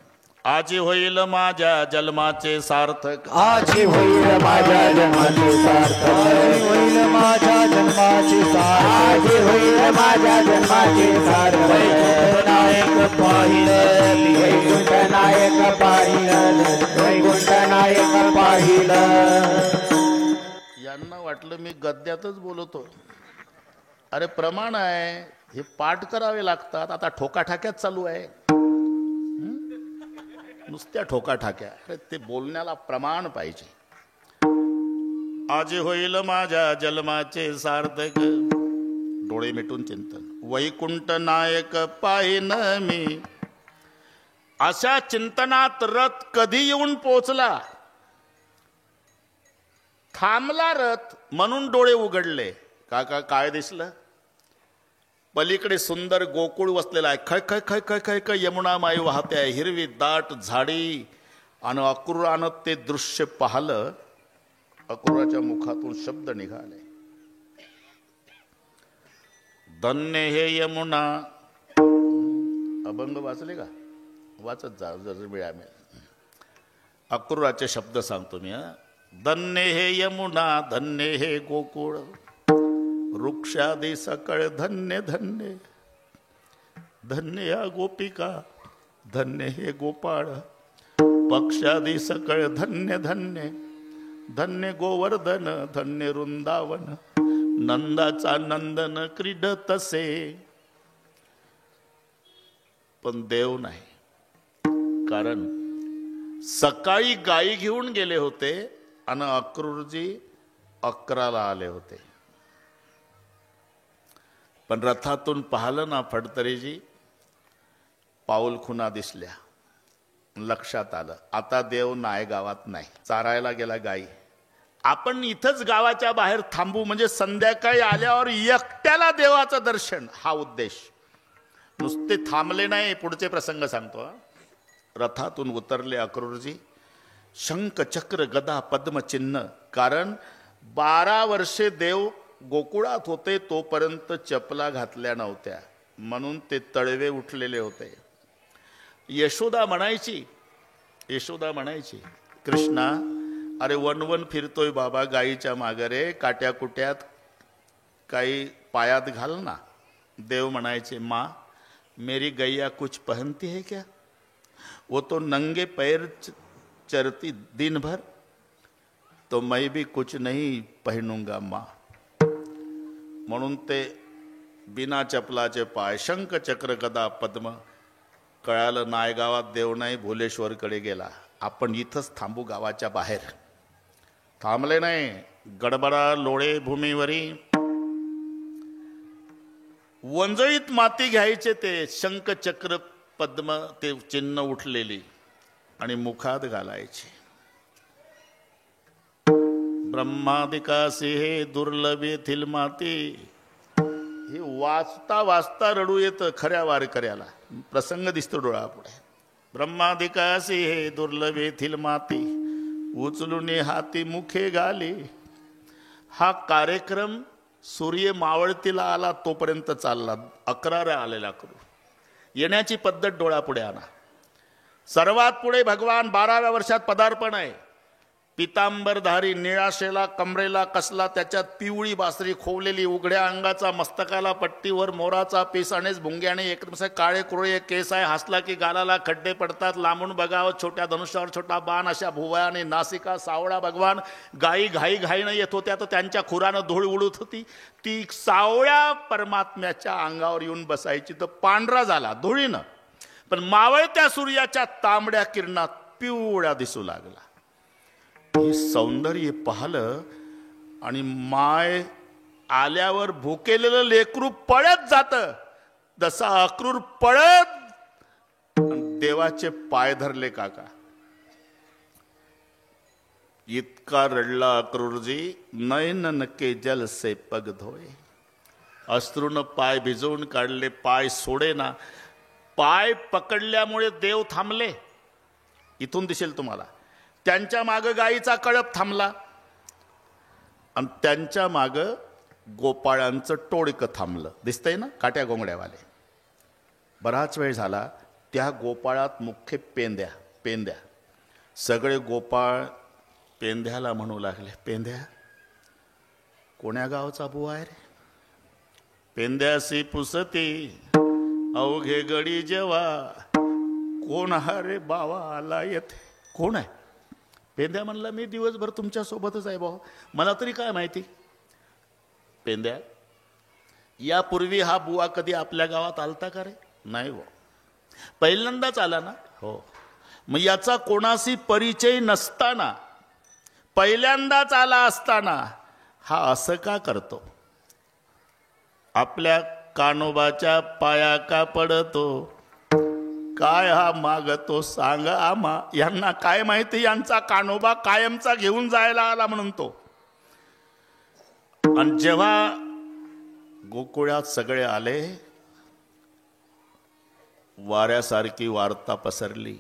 आजी होईल माझ्या जन्माचे सार्थक, आजी होईल माझ्या जन्माचे सार्थक, आजी होईल माझ्या जन्माचे सार्थक, आजी होईल माझ्या जन्माचे सार्थक. वैकुंठ नायक पाहिलं, वैकुंठ नायक पाहिलं, वैकुंठ नायक पाहिलं. यांना वाटलं मी गद्यातच बोलतो. अरे प्रमाण आहे, हे पाठ करावे लागतात. आता ठोकाठाक्यात चालू आहे, नुसत्या ठोकाठाक्या. अरे ते बोलण्याला प्रमाण पाहिजे. आजी होईल माझ्या जन्माचे सार्थक, डोळे मिटून चिंतन. वैकुंठ नायक पाहिन मी. अशा चिंतनात रथ कधी येऊन पोचला. थांबला रथ म्हणून डोळे उघडले. काका काय दिसलं? पलीकडे सुंदर गोकुळ वसलेला आहे. खय खय खय खय खय खय यमुना माई वाहते आहे, हिरवी दाट झाडी. आणि अक्रूरानं ते दृश्य पाहिलं. अक्रूराच्या मुखातून शब्द निघाले, धन्य हे यमुना. अभंग वाचले का? वाचत जा जर वेळ मिळेल. अक्रूराचे शब्द सांगतो मी. धन्य हे यमुना, धन्य हे गोकुळ, वृक्षादी सकळ धन्य धन्य. धन्य या गोपिका, धन्य हे गोपाळ, पक्षादी सकळ धन्य धन्य. धन्य गोवर्धन, धन्य वृंदावन, नंदाचा नंदन क्रीडतसे. पण देव नाही. कारण सकाळी गायी घेऊन गेले होते आणि अक्रूरजी 11ला आले होते. पण रथातून पाहिलं ना फडतरीजी, पाऊल खुणा दिसल्या. लक्षात आलं आता देव नाय गावात नाही, चारायला गेला गाई. आपण इथंच गावाच्या बाहेर थांबू म्हणजे संध्याकाळी आल्यावर एकट्याला देवाचं दर्शन, हा उद्देश. नुसते थांबले नाही. पुढचे प्रसंग सांगतो. रथातून उतरले अक्रूरजी. शंख चक्र गदा पद्मचिन्ह. कारण 12 वर्षे देव गोकुळात होते तोपर्यंत चपला घातल्या नव्हत्या, म्हणून ते तळवे उठलेले होते. यशोदा म्हणायची कृष्णा, अरे वनवन फिरतोय बाबा गाईच्या मागरे, काट्या कुट्यात काही पायात घाल ना. देव म्हणायचे, माँ मेरी गैया कुछ पहनती है क्या? वो तो नंगे पैर चरती दिन भर, तो मैं भी कुछ नहीं पहनूंगा माँ. म्हणून ते बिना चपलाचे पाय, शंख चक्र गदा पद्म. कळालं नायगावात देव नाही, भोलेश्वरकडे गेला. आपण इथंच थांबू गावाच्या बाहेर. थांबले नाही. गडबडा लोळे भूमीवरी. वंजळीत माती घ्यायचे ते शंख चक्र पद्म, ते चिन्ह उठलेली, आणि मुखात घालायचे. ब्रह्मादिकासी हे दुर्लभ येथील माती. हे वाचता वाचता रडू येतं खऱ्या वारकऱ्याला. प्रसंग दिसतो डोळ्यापुढे. ब्रह्मादिकासी हे दुर्लभ येथील माती, उचलून हाती मुखे घाली. हा कार्यक्रम सूर्य मावळतीला आला तोपर्यंत चालला. 11 आलेला करू. येण्याची पद्धत डोळ्यापुढे आणा. सर्वात पुढे भगवान 12व्या वर्षात पदार्पण आहे. पितांबरधारी, निळाशेला कमरेला कसला, त्याच्यात पिवळी बासरी खोवलेली, उघड्या अंगाचा, मस्तकाला पट्टीवर मोराचा पीस, आणि भुंग्याने एकदम काळे कुरळे केस आहे. हसला की गालाला खड्डे पडतात. लांबून बघावं छोट्या धनुष्यावर छोटा बाण, अशा भुवयाने नासिका सावळा भगवान. गायी घाईनं येत होत्या तर त्यांच्या खुरानं धूळ उडत होती. ती सावळ्या परमात्म्याच्या अंगावर येऊन बसायची तर पांढरा झाला धुळीनं, पण मावळत्या सूर्याच्या तांबड्या किरणात पिवळा दिसू लागला. हे सौंदर्य पाहलं आणि माय आल्यावर भुकेलेलं लेकरू पळत जात, जसा अक्रूर पळत देवाचे पाय धरले. काका इतका रडला अक्रूरजी, नयन नके जल से पग धोए. अश्रून पाय भिजवून काढले, पाय सोडे ना. पाय पकडल्यामुळे देव थांबले. इथून दिसेल तुम्हाला. त्यांच्या माग गायीचा कळप थांबला आणि त्यांच्या माग गोपाळांचं टोळकं थांबलं. दिसतंय ना, काट्या गोंगड्यावाले. बराच वेळ झाला. त्या गोपाळात मुख्य पेंद्या. सगळे गोपाळ पेंद्याला म्हणू लागले, पेंद्या कोण्या गावचा बुवा आहे रे? पेंद्यासी पुसती अवघे गडी जेव्हा, कोण हा रे बावा आला येथे? कोण आहे? पेंद्या म्हणला, मी दिवसभर तुमच्या सोबतच आहे भाऊ, मला तरी काय माहिती. पेंद्या, यापूर्वी हा बुवा कधी आपल्या गावात आलता का रे? नाही हो. पहिल्यांदाच आला ना? हो. मग याचा कोणाशी परिचय नसताना, पहिल्यांदाच आला असताना हा असं का करतो? आपल्या कानोबाच्या पाया का पडतो? काय हा मागतो सांगा आम्हा. यांना काय माहिती, यांचा कानोबा कायमचा घेऊन जायला आला म्हणून तो. आणि जेव्हा गोकुळात सगळे आले, वाऱ्यासारखी वार्ता पसरली.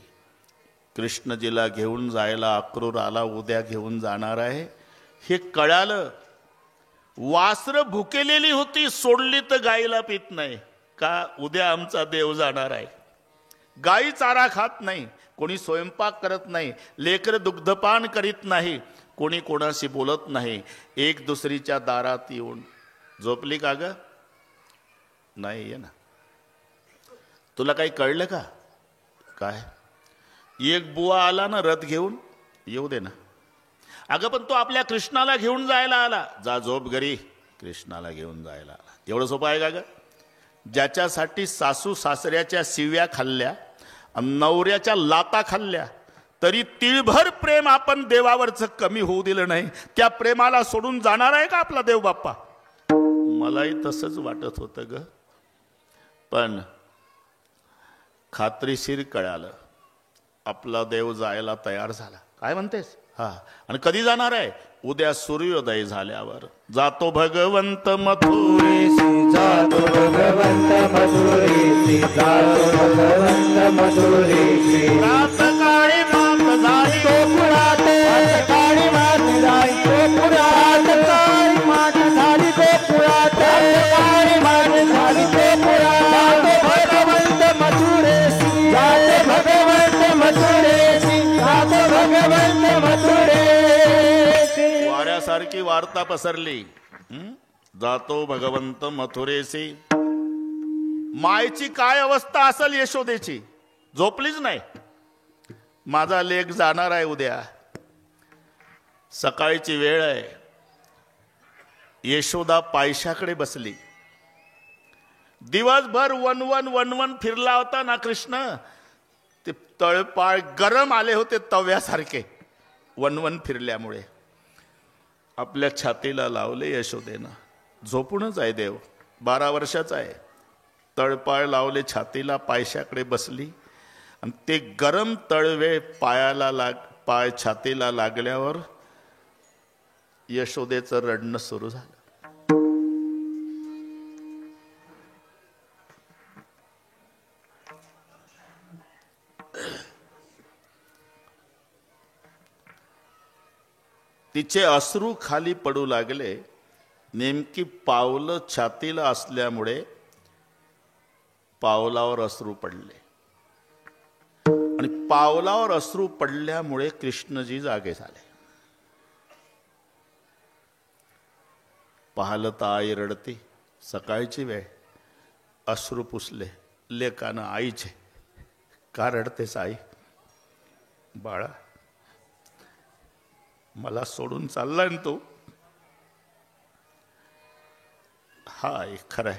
कृष्णजीला घेऊन जायला अक्रूर आला, उद्या घेऊन जाणार आहे हे कळालं. वासरं भुकेलेली होती, सोडली तर गाईला पित नाही का? उद्या आमचा देव जाणार आहे. गाई चारा खात नाही, कोणी स्वयंपाक करत नाही, लेकर दुग्धपान करीत नाही, कोणी कोणाशी बोलत नाही. एक दुसरीच्या दारात येऊन झोपली का ग? नाही ये ना. तुला काही कळलं का? काय? एक बुवा आला ना रथ घेऊन, येऊ दे ना. अगं पण तो आपल्या कृष्णाला घेऊन जायला आला. जा झोप घरी, कृष्णाला घेऊन जायला आला. एवढं सोपं आहे का ग? ज्याच्यासाठी सासू सासऱ्याच्या शिव्या खाल्ल्या, नवऱ्याच्या लाता खाल्ल्या, तरी तिळभर प्रेम आपण देवावरचं कमी होऊ दिलं नाही, त्या प्रेमाला सोडून जाणार आहे का आपला देव बाप्पा? मलाही तसंच वाटत होतं ग. पण खात्रीशीर कळालं, आपला देव जायला तयार झाला. काय म्हणतेस? हा. आणि कधी जाणार आहे? उद्या सूर्योदय झाल्यावर. जातो भगवंत मथुरेसी, जातो भगवंत मथुरेसी, जातो भगवंत मथुरेसी. प्रातकाळी मात झाली गोकुळात, प्रातकाळी मात झाली गोकुळात, प्रातकाळी मात झाली गोकुळात, प्रातकाळी मात झाली गोकुळात. जातो भगवंत मथुरेसी, जातो भगवंत मथुरेसी, जातो भगवंत मथुरेसी. वाऱ्यासारखी वार्ता पसरली. जातो भगवंत मथुरेसी. मायची काय अवस्था असेल यशोदेची? झोपलीच नाही. माझा लेक जाणार आहे उद्या, सकाळची वेळ आहे. यशोदा पायशाकडे बसली. दिवसभर वनवन फिरला होता ना कृष्ण. ते तळपाळ गरम आले होते तव्यासारखे वनवन फिरल्यामुळे. आपल्या छातीला लावले यशोदेनं. झोपूनच आहे देव, 12 वर्षाचा आहे. तळपाळ लावले छातीला, पायशाकडे बसली आणि ते गरम तळवे पाय छातीला लागल्यावर यशोदेचं रडणं सुरू झालं. तिचे अश्रू खाली पडू लागले. नेमकी पावलं छातीला असल्यामुळे पावलावर अश्रू पडले आणि पावलावर अश्रू पडल्यामुळे कृष्णजी जागे झाले. पाहिलं तर आई रडते. सकाळची वेळ. अश्रू पुसले. लेकानं आईचे. का रडतेस आई? बाळा, मला सोडून चाललाय ना तू? हाय, खरंय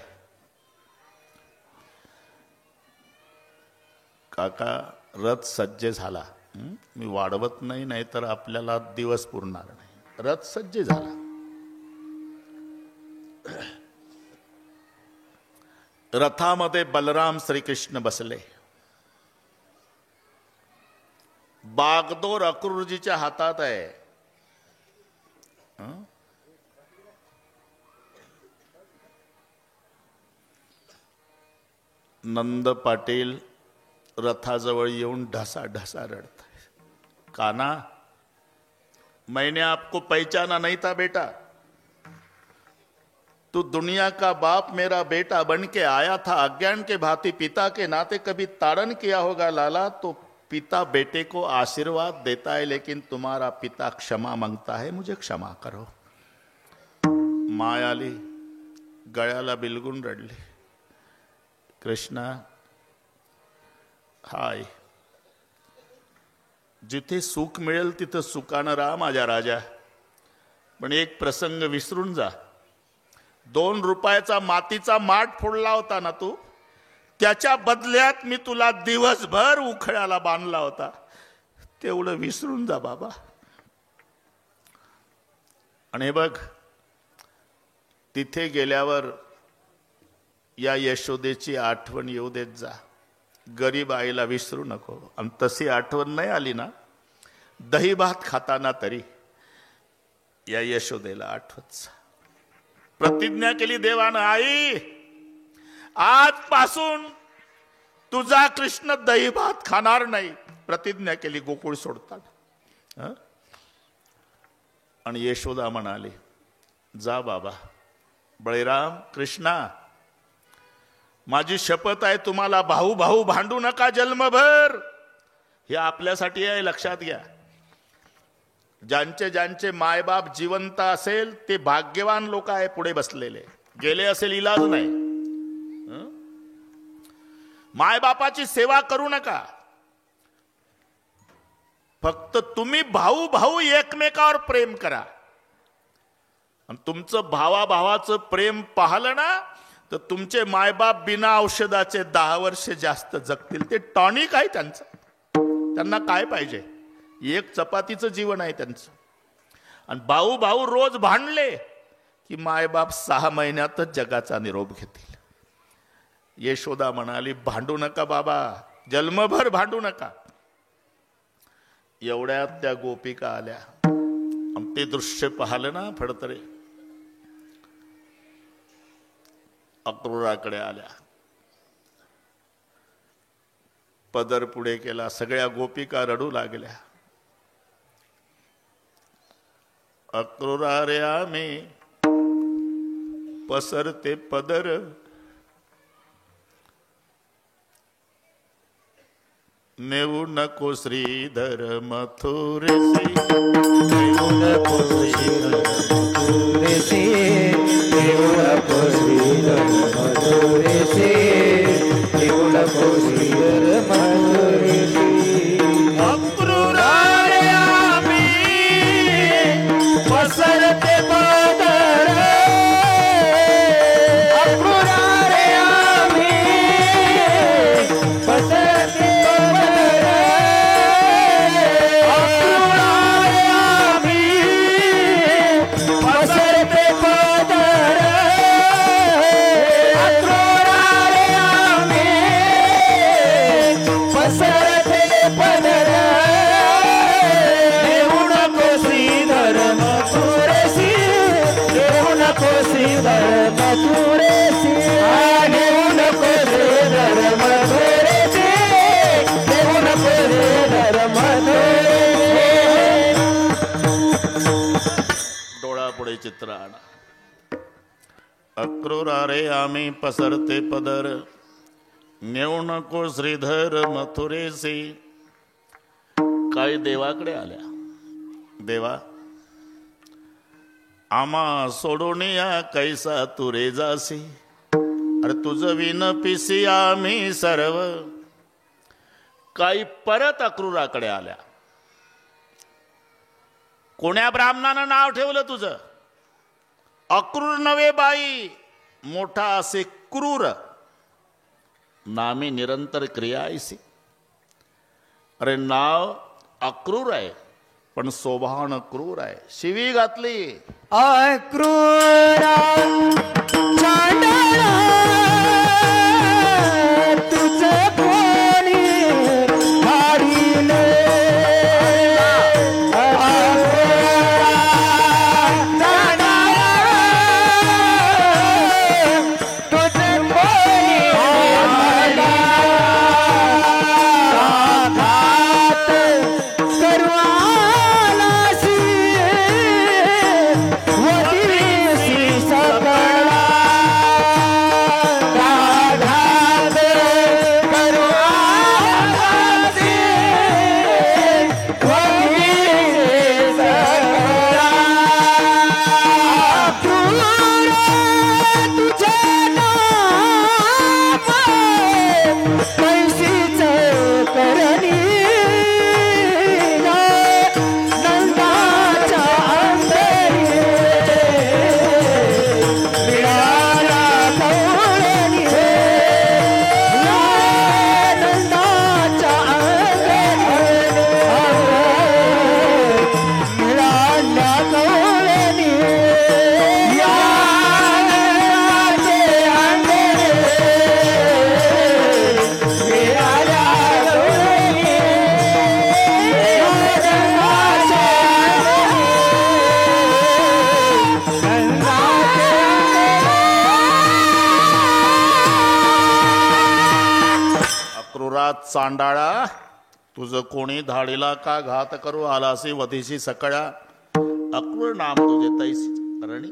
काका. रथ सज्ज झाला. मी वाढवत नाही, नाही तर आपल्याला दिवस पुरणार नाही. रथ सज्ज झाला. रथामध्ये बलराम श्रीकृष्ण बसले. बागदोर अक्रूरजीच्या हातात आहे. नंद पाटील रथाजवळ येऊन ढसा ढसा रडत. काना, मैंने आपको पहचाना नहीं था बेटा. तू दुनिया का बाप मेरा बेटा बन के आया था. अज्ञान के भांति पिता के नाते कभी ताड़न किया होगा लाला, तो पिता बेटे को आशीर्वाद देता है, लेकिन तुम्हारा पिता क्षमा मांगता है. मुझे क्षमा करो. मायाली गळ्याला बिलगून रडली. कृष्णा, हाय, जिथे सुख मिळेल तिथं सुखानं राहा माझ्या राजा. पण एक प्रसंग विसरून जा. 2 रुपयाचा मातीचा माठ फोडला होता ना तू, त्याच्या बदल्यात मी तुला दिवसभर उखळ्याला बांधला होता. तेवढं विसरून जा बाबा. आणि हे बघ, तिथे गेल्यावर या यशोदेची आठवण येऊ देत जा. गरीब आईला विसरू नको. आणि तशी आठवण नाही आली ना, दही भात खाताना तरी या यशोदेला आठवत जा. प्रतिज्ञा केली देवानं, आई आजपासून तुझा कृष्ण दही भात खाणार नाही. प्रतिज्ञा केली गोकुळ सोडताना. आणि यशोदा म्हणाली, जा बाबा. बळीराम, कृष्णा, माझी शपथ आहे, तुम्हाला भाऊ भाऊ भांडू नका जन्मभर. हे आपल्यासाठी आहे, लक्षात घ्या. ज्यांचे ज्यांचे मायबाप जिवंत असेल ते भाग्यवान लोक आहे पुढे बसलेले. गेले असेल इलाज नाही. मायबापाची सेवा करू नका. फक्त तुम्ही भाऊ भाऊ एकमेकावर प्रेम करा. आणि तुमचं भावाभावाचं प्रेम पाहिलं ना, तर तुमचे मायबाप बिना औषधाचे 10 वर्ष जास्त जगतील. ते टॉनिक आहे त्यांचं. त्यांना काय पाहिजे? एक चपातीचं जीवन आहे त्यांचं. आणि भाऊ भाऊ रोज भांडले की मायबाप 6 महिन्यातच जगाचा निरोप घेतील. यशोदा म्हणाली, भांडू नका बाबा, जन्मभर भांडू नका. एवढ्यात त्या गोपिका आल्या. आणि ते दृश्य पाहिलं ना फडतरे, अक्रूराकडे आल्या. पदर पुढे केला. सगळ्या गोपिका रडू लागल्या. अक्रूरा रे आम्ही पसरते पदर, नेऊ नको श्रीधर मथुरेसी. नेऊ नको श्रीधर मथुरेसी. नेऊ नको श्रीधर मथुरेसी. नेऊ नको श्रीधर मथुरेसी. अक्रूरा रे आम्ही पसरते पदर. अक्रूरा रे आम्ही पसरते पदर. अक्रूरा रे आम्ही पसरते पदर. अक्रूरा रे आम्ही पसरते आकडे आम्ही पसरते पदर, नेऊ नको श्रीधर मथुरेसी. काही देवाकडे आल्या, देवा आम्हा सोडून या कैसा तुरे जासी. अरे तुझं विन पिसी आम्ही सर्व. काही परत अक्रूराकडे आल्या. कोण्या ब्राह्मणानं नाव ठेवलं तुझं? अक्रूर नवे बाई, मोठा असे क्रूर, नामी निरंतर क्रिया ऐसी. अरे नाव अक्रूर आहे पण स्वभावानं क्रूर आहे. शिवी घातली. अक्रूरा चांडाळा तुझे कोणी हाडिले. चांडाळा तुझं कोणी धाडीला का घात करू आलासी वधीशी सकळा. अक्रूर नाम तुझे तैसी धरणी,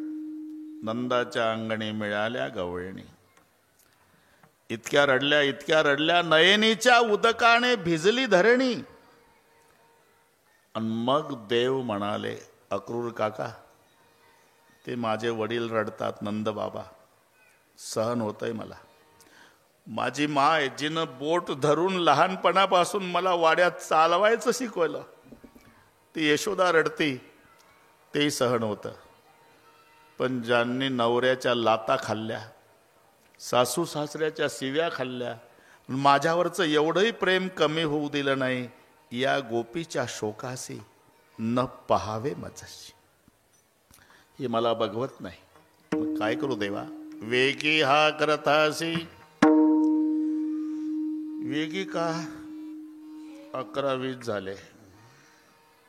नंदाच्या अंगणी मिळाल्या गवळणी. इतक्या रडल्या नयनीच्या उदकाने भिजली धरणी. आणि मग देव म्हणाले, अक्रूर काका ते माझे वडील रडतात, नंद बाबा सहन होतंय मला. माझी माय जिनं बोट धरून लहानपणापासून मला वाड्यात चालवायचं शिकवलं, ती यशोदा रडती, तेही सहन होतं. पण ज्यांनी नवऱ्याच्या लाता खाल्ल्या, सासू सासऱ्याच्या शिव्या खाल्ल्या, माझ्यावरचं एवढंही प्रेम कमी होऊ दिलं नाही, या गोपीच्या शोकासी न पहावे मजशी. हे मला बघवत नाही. मग काय करू देवा? वेगी हा करतासी. वेगी का? 11-20 झाले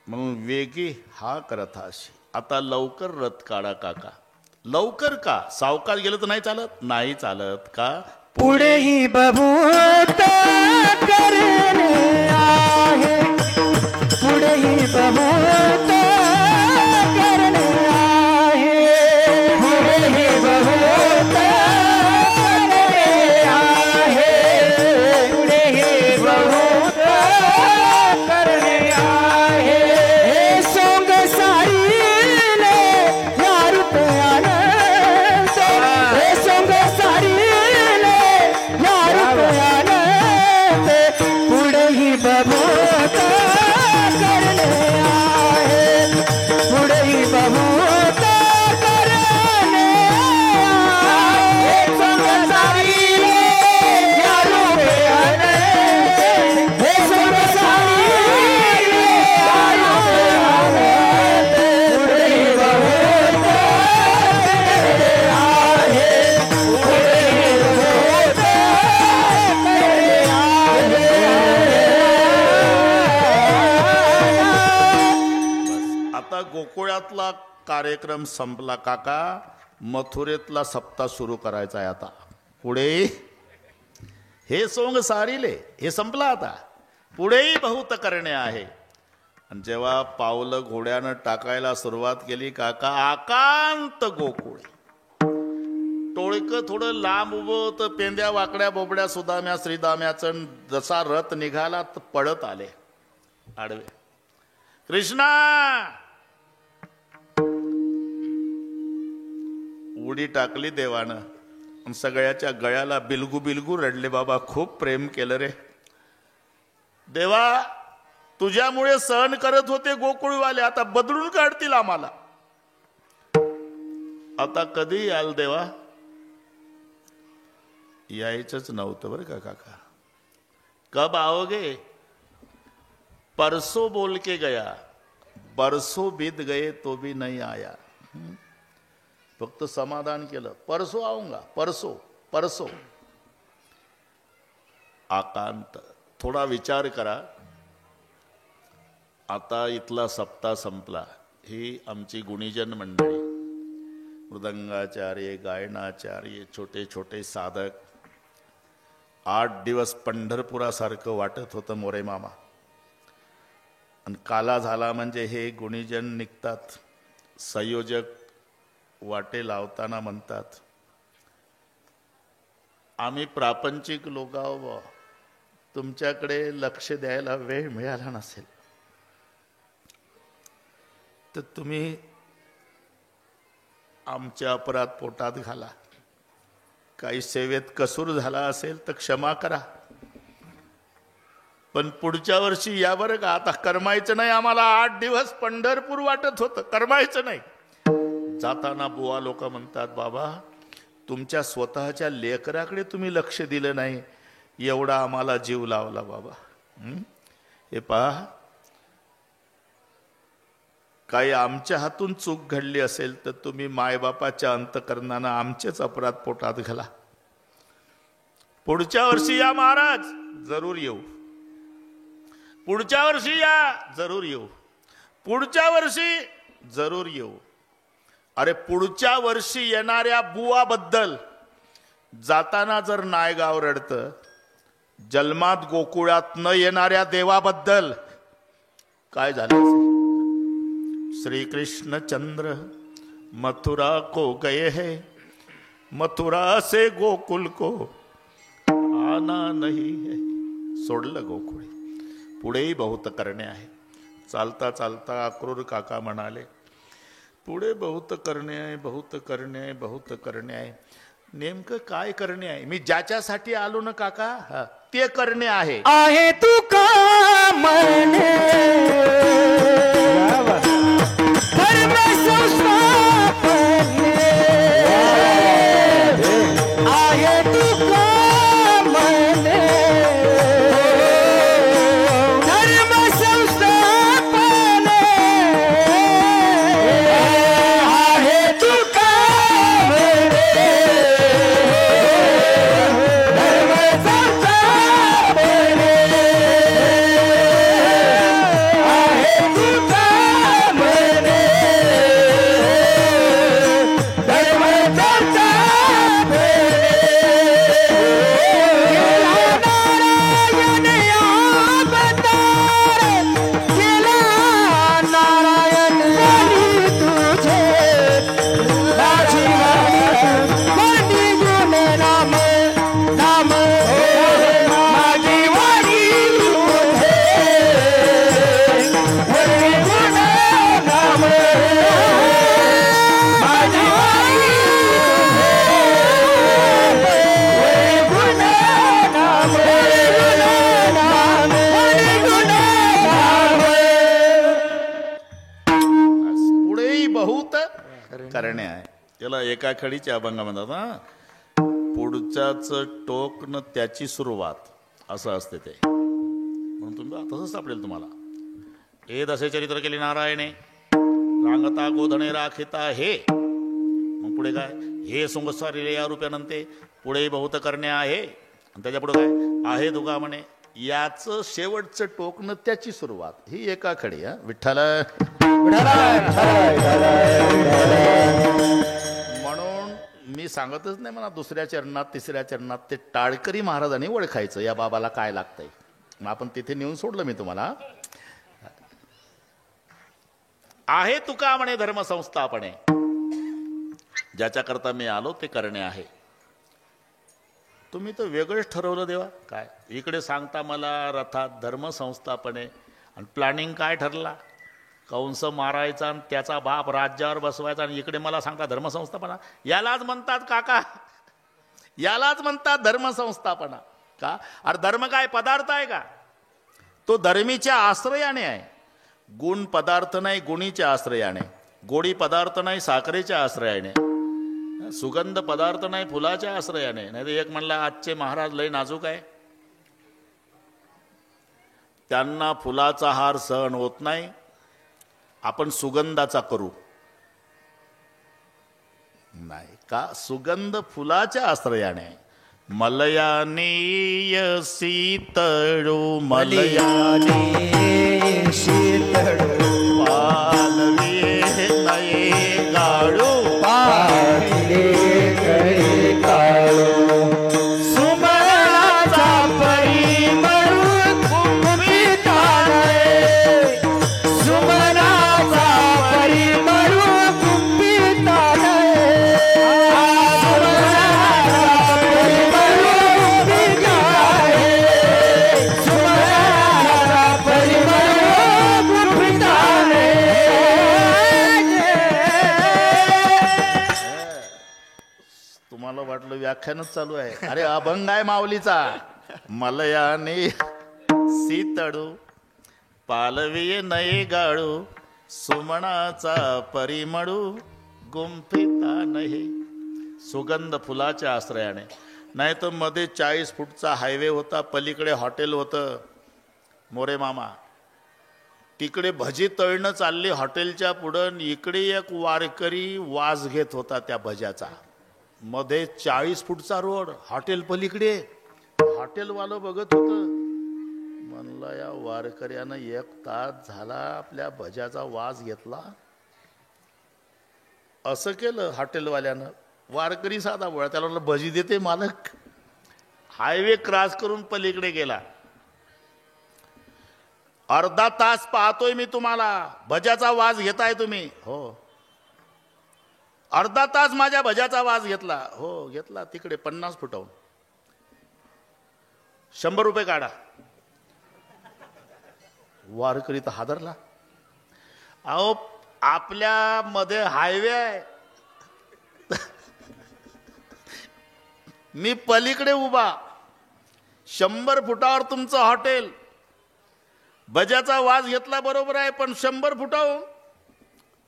म्हणून वेगी हा करत अशी. आता लवकर रथ काढा काका. लवकर का? सावकाश गेलं तर नाही चालत. नाही चालत का? पुढे ही बभूत करणे आहे, पुढे ही बभूत करणे आहे, पुढे ही बभूत करणे आहे, पुढे ही बभूत करणे आहे. हे सोंग सारीले या रुपयानं, हे सोंग सारीले या रुपयानं, पुढे ही बभूत करणे आहे, पुढे ही बभूत करणे आहे. हे सोंग सारीले या रुपयानं, हे सोंग सारीले या रुपयानं, पुढे ही बभूत करणे आहे, पुढे ही बभूत करणे आहे. आता गोकुळातला कार्यक्रम संपला काका. मथुरेतला सप्ताह सुरू करायचा आहे आता. पुढे हे सोंग सारीले हे संपला. आता पुढेही बहुत करणे आहे. आणि जेव्हा पावलं घोड्यानं टाकायला सुरुवात केली काका, आकांत गोकुळ टोळकं थोडं लांब उभं तर पेंद्या वाकड्या बोबड्या सुदाम्या श्रीदाम्याचं जसा रथ निघाला तर पळत आले आडवे. कृष्णा उडी टाकली देवानं आणि सगळ्याच्या गळ्याला बिलगू बिलगू रडले. बाबा खूप प्रेम केलं रे देवा, तुझ्यामुळे सहन करत होते गोकुळवाले, आता बदलून काढतील आम्हाला. आता कधी याल देवा? यायचंच नव्हतं बरं का काका. कब आओगे? परसों बोल के गया, बरसों बीत गए तो भी नहीं आया. फक्त समाधान केलं, परसो आऊंगा, परसो परसो. आकांत. थोडा विचार करा. आता इथला सप्ताह संपला. ही आमची गुणीजन मंडळी, मृदंगाचार्य, गायनाचार्य, छोटे छोटे साधक. 8 दिवस पंढरपुरासारखं वाटत होतं मोरे मामा. आणि काला झाला म्हणजे हे गुणीजन निघतात. संयोजक वाटे लावताना म्हणतात, आम्ही प्रापंचिक लोक आहो, तुमच्याकडे लक्ष द्यायला वेळ मिळाला नसेल तर तुम्ही आमच्या अपराध पोटात घाला. काही सेवेत कसूर झाला असेल तर क्षमा करा. पण पुढच्या वर्षी या बरं का. आता करमायचं नाही आम्हाला. 8 दिवस पंढरपूर वाटत होतं, करमायचं नाही. जाताना बुवा लोक म्हणतात, बाबा तुमच्या स्वतःच्या लेकराकडे तुम्ही लक्ष दिलं नाही, एवढा आम्हाला जीव लावला बाबा. हे पहा, काही आमच्या हातून चूक घडली असेल तर तुम्ही मायबापाच्या अंतकरणानं आमचेच अपराध पोटात घाला. पुढच्या वर्षी या महाराज, जरूर येऊ. पुढच्या वर्षी या, जरूर येऊ. पुढच्या वर्षी जरूर येऊ. अरे पुढच्या वर्षी येणाऱ्या बुवाबद्दल जाताना जर नायगाव रडतं, जन्मात गोकुळात न येणाऱ्या देवाबद्दल काय झालं? श्री कृष्ण चंद्र मथुरा को गए हैं, मथुरा से गोकुल को आना नहीं है. सोडलं गोकुळ. पुढेही बहुत करणे आहे. चालता चालता अक्रूर काका म्हणाले, पुढे बहुत करणे आहे, बहुत करणे आहे, बहुत करणे आहे. नेमकं काय करणे आहे? मी ज्याच्यासाठी आलो ना काका, ते करणे आहे. आहे तू का म्हणे धर्म संस्थापने, आहे तू का म्हणे धर्म संस्थापने, आहे तू का म्हणे धर्म संस्थापने, आहे तू का म्हणे धर्म संस्थापने. नारायण अवतार केला, नारायण बनी तुझे माझी वाणी गुण नाम, नाम माझी वाणी तुझे गुण नाम, माझी वाणी गुण नाम, गुण नाम. पुढेही बहुत करणे आहे. त्याला एका खडीच्या अभंग म्हणतात ना, पुढच्याच टोक न त्याची सुरुवात, असं असते ते. म्हणून तुम्ही तसंच सापडेल तुम्हाला. हे दसे चरित्र केले नारायणे, रांगता गोधणे राखिता हे. मग पुढे काय? हे सुंगस्वारी या रूप्यानंते. पुढे बहुत करणे आहे. आणि त्याच्या पुढे काय आहे? तुका म्हणे. याचं शेवटचं टोक न त्याची सुरुवात. ही एका खडी. विठ्ठल. म्हणून मी सांगतच नाही म्हणा, दुसऱ्या चरणात तिसऱ्या चरणात ते टाळकरी महाराजांनी ओळखायचं या बाबाला काय लागतंय. मग आपण तिथे नेऊन सोडलं मी तुम्हाला. आहे तुका म्हणे धर्म संस्थापने. ज्याच्याकरता मी आलो ते करणे आहे. तुम्ही तर वेगळंच ठरवलं देवा. काय इकडे सांगता मला रथात धर्मसंस्थापने आणि प्लॅनिंग काय ठरला? कंस मारायचा आणि त्याचा बाप राज्यावर बसवायचा, आणि इकडे मला सांगता धर्मसंस्थापना. यालाच म्हणतात काका, यालाच म्हणतात धर्मसंस्थापना. का? अरे धर्म काय पदार्थ आहे का? तो धर्मीच्या आश्रयाने आहे. गुण पदार्थ नाही, गुणीच्या आश्रयाने. गोडी पदार्थ नाही, साखरेच्या आश्रयाने. सुगंध पदार्थ नाही, फुलाच्या आश्रयाने. नाही तर एक म्हणला आजचे महाराज लय नाजूक आहे, त्यांना फुलाचा हार सहन होत नाही, आपण सुगंधाचा करू. नाही का? सुगंध फुलाच्या आश्रयाने. मलयानी शीतळू मलयानी शीतळू पालवी नये गाळू पाहिले करे काळू सुमनाचा परिमळ कुंभिताने सुमनाचा परिमळ कुंभिताने तुम्हाला वाटलं व्याख्यानच चालू आहे. अरे अभंग आहे माऊलीचा. मलयाने सीतळू पालवी नये गाळू सुमनाचा परिमळू गुंफिता नाही. सुगंध फुलाच्या आश्रयाने. नाही तर मध्ये 40 फूटचा हायवे होता, पलीकडे हॉटेल होतं मोरे मामा. तिकडे भजी तळणं चालली हॉटेलच्या पुढं, इकडे एक वारकरी वास घेत होता त्या भज्याचा. मध्ये 40 फूटचा रोड, हॉटेल पलीकडे. हॉटेलवालं बघत होतं, म्हणलं या वारकऱ्यानं 1 तास झाला आपल्या भज्याचा वास घेतला. असं केलं हॉटेलवाल्यानं. वारकरी साधा बोळा, त्याला म्हणलं भजी देते मालक. हायवे क्रॉस करून पलीकडे गेला. अर्धा तास पाहतोय मी तुम्हाला, भज्याचा वास घेताय तुम्ही? हो. अर्धा तास माझ्या भज्याचा वास घेतला? हो घेतला. तिकडे 50 फुटावून 100 रुपये काढा. वारकरी तर हादरला. अहो आपल्या मध्ये हायवे आहे, मी पलीकडे उभा, 100 फुटावर तुमचं हॉटेल. भज्याचा वास घेतला बरोबर आहे, पण 100 फुटावर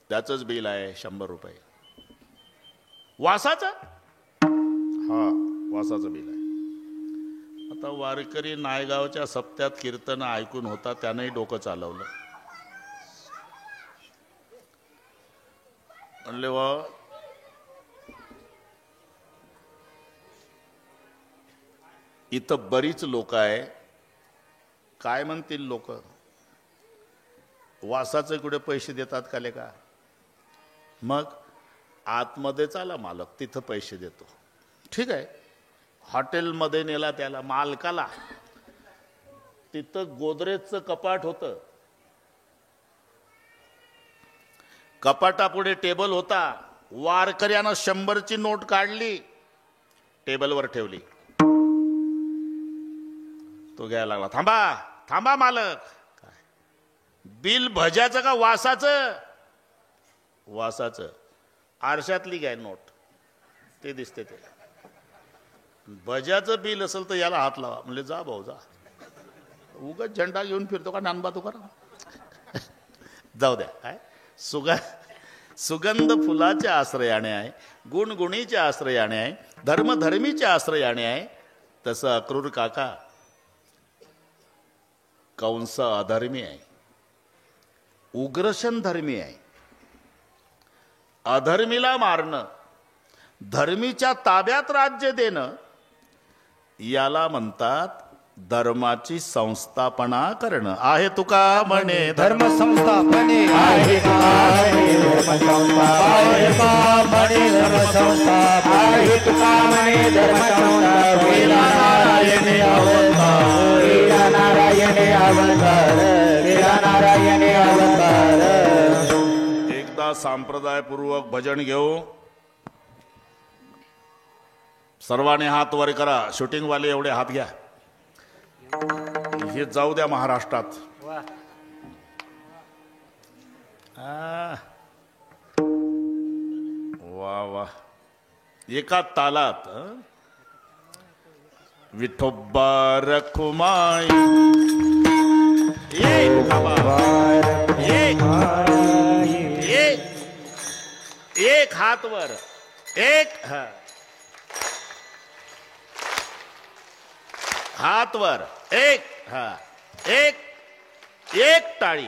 त्याचंच बिल आहे 100 रुपये. वासाचं? हा वासाचं बिल आहे. आता वारकरी नायगावच्या सप्त्यात कीर्तन ऐकून होता, त्यानंही डोकं चालवलं. म्हणले वा इथं बरीच लोक आहे, काय म्हणतील लोक? वासाचे कुठे पैसे देतात का लेका? मग आतमध्ये चाला मालक, तिथं पैसे देतो. ठीक आहे. हॉटेलमध्ये नेला त्याला, मालकाला. तिथं गोदरेजचं कपाट होतं. कपाटापुढे टेबल होता. वारकऱ्यानं 100ची नोट काढली, टेबलवर ठेवली. तो घ्यायला लागला. थांबा थांबा मालक. काय बिल भज्याचं का वासाचं? वासाचं. आरशातली घ्याय नोट, ते दिसते ते. भज्याचं बिल असेल तर याला हात लावा. म्हणजे जा भाऊ जा, उगाच झेंडा घेऊन फिरतो का नानबा तू करा. जाऊ द्या. काय सुगंध फुलाच्या आश्रयाने आहे, गुणगुणीच्या आश्रयाने आहे, धर्मधर्मीच्या आश्रयाने आहे. तसं अक्रूर काका कंस अधर्मी आहे, उग्रशन धर्मी आहे. अधर्मीला मारणं, धर्मीच्या ताब्यात राज्य देणं, याला म्हणतात धर्माची संस्थापना करणं. आहे तुका म्हणे धर्म संस्थापने आहे का म्हणे धर्म संस्था आहे तुका म्हणे धर्म संस्था. वेला नारायणे अवतार, वेला नारायणे अवतार, वेला नारायणे अवतार. एकदा संप्रदायपूर्वक भजन घेऊ. सर्वांनी हात वर करा. शूटिंगवाले एवढे हात घ्या. हे जाऊ द्या महाराष्ट्रात. वा वा. एका तालात विठोबा रखुमाई. एक हात वर. एक हात वर. एक एक टाळी.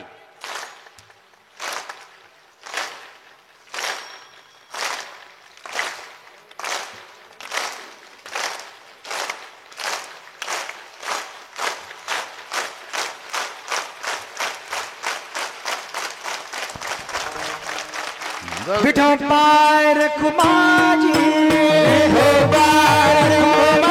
विठोबा रखुमाई. विठोबा रखुमाई.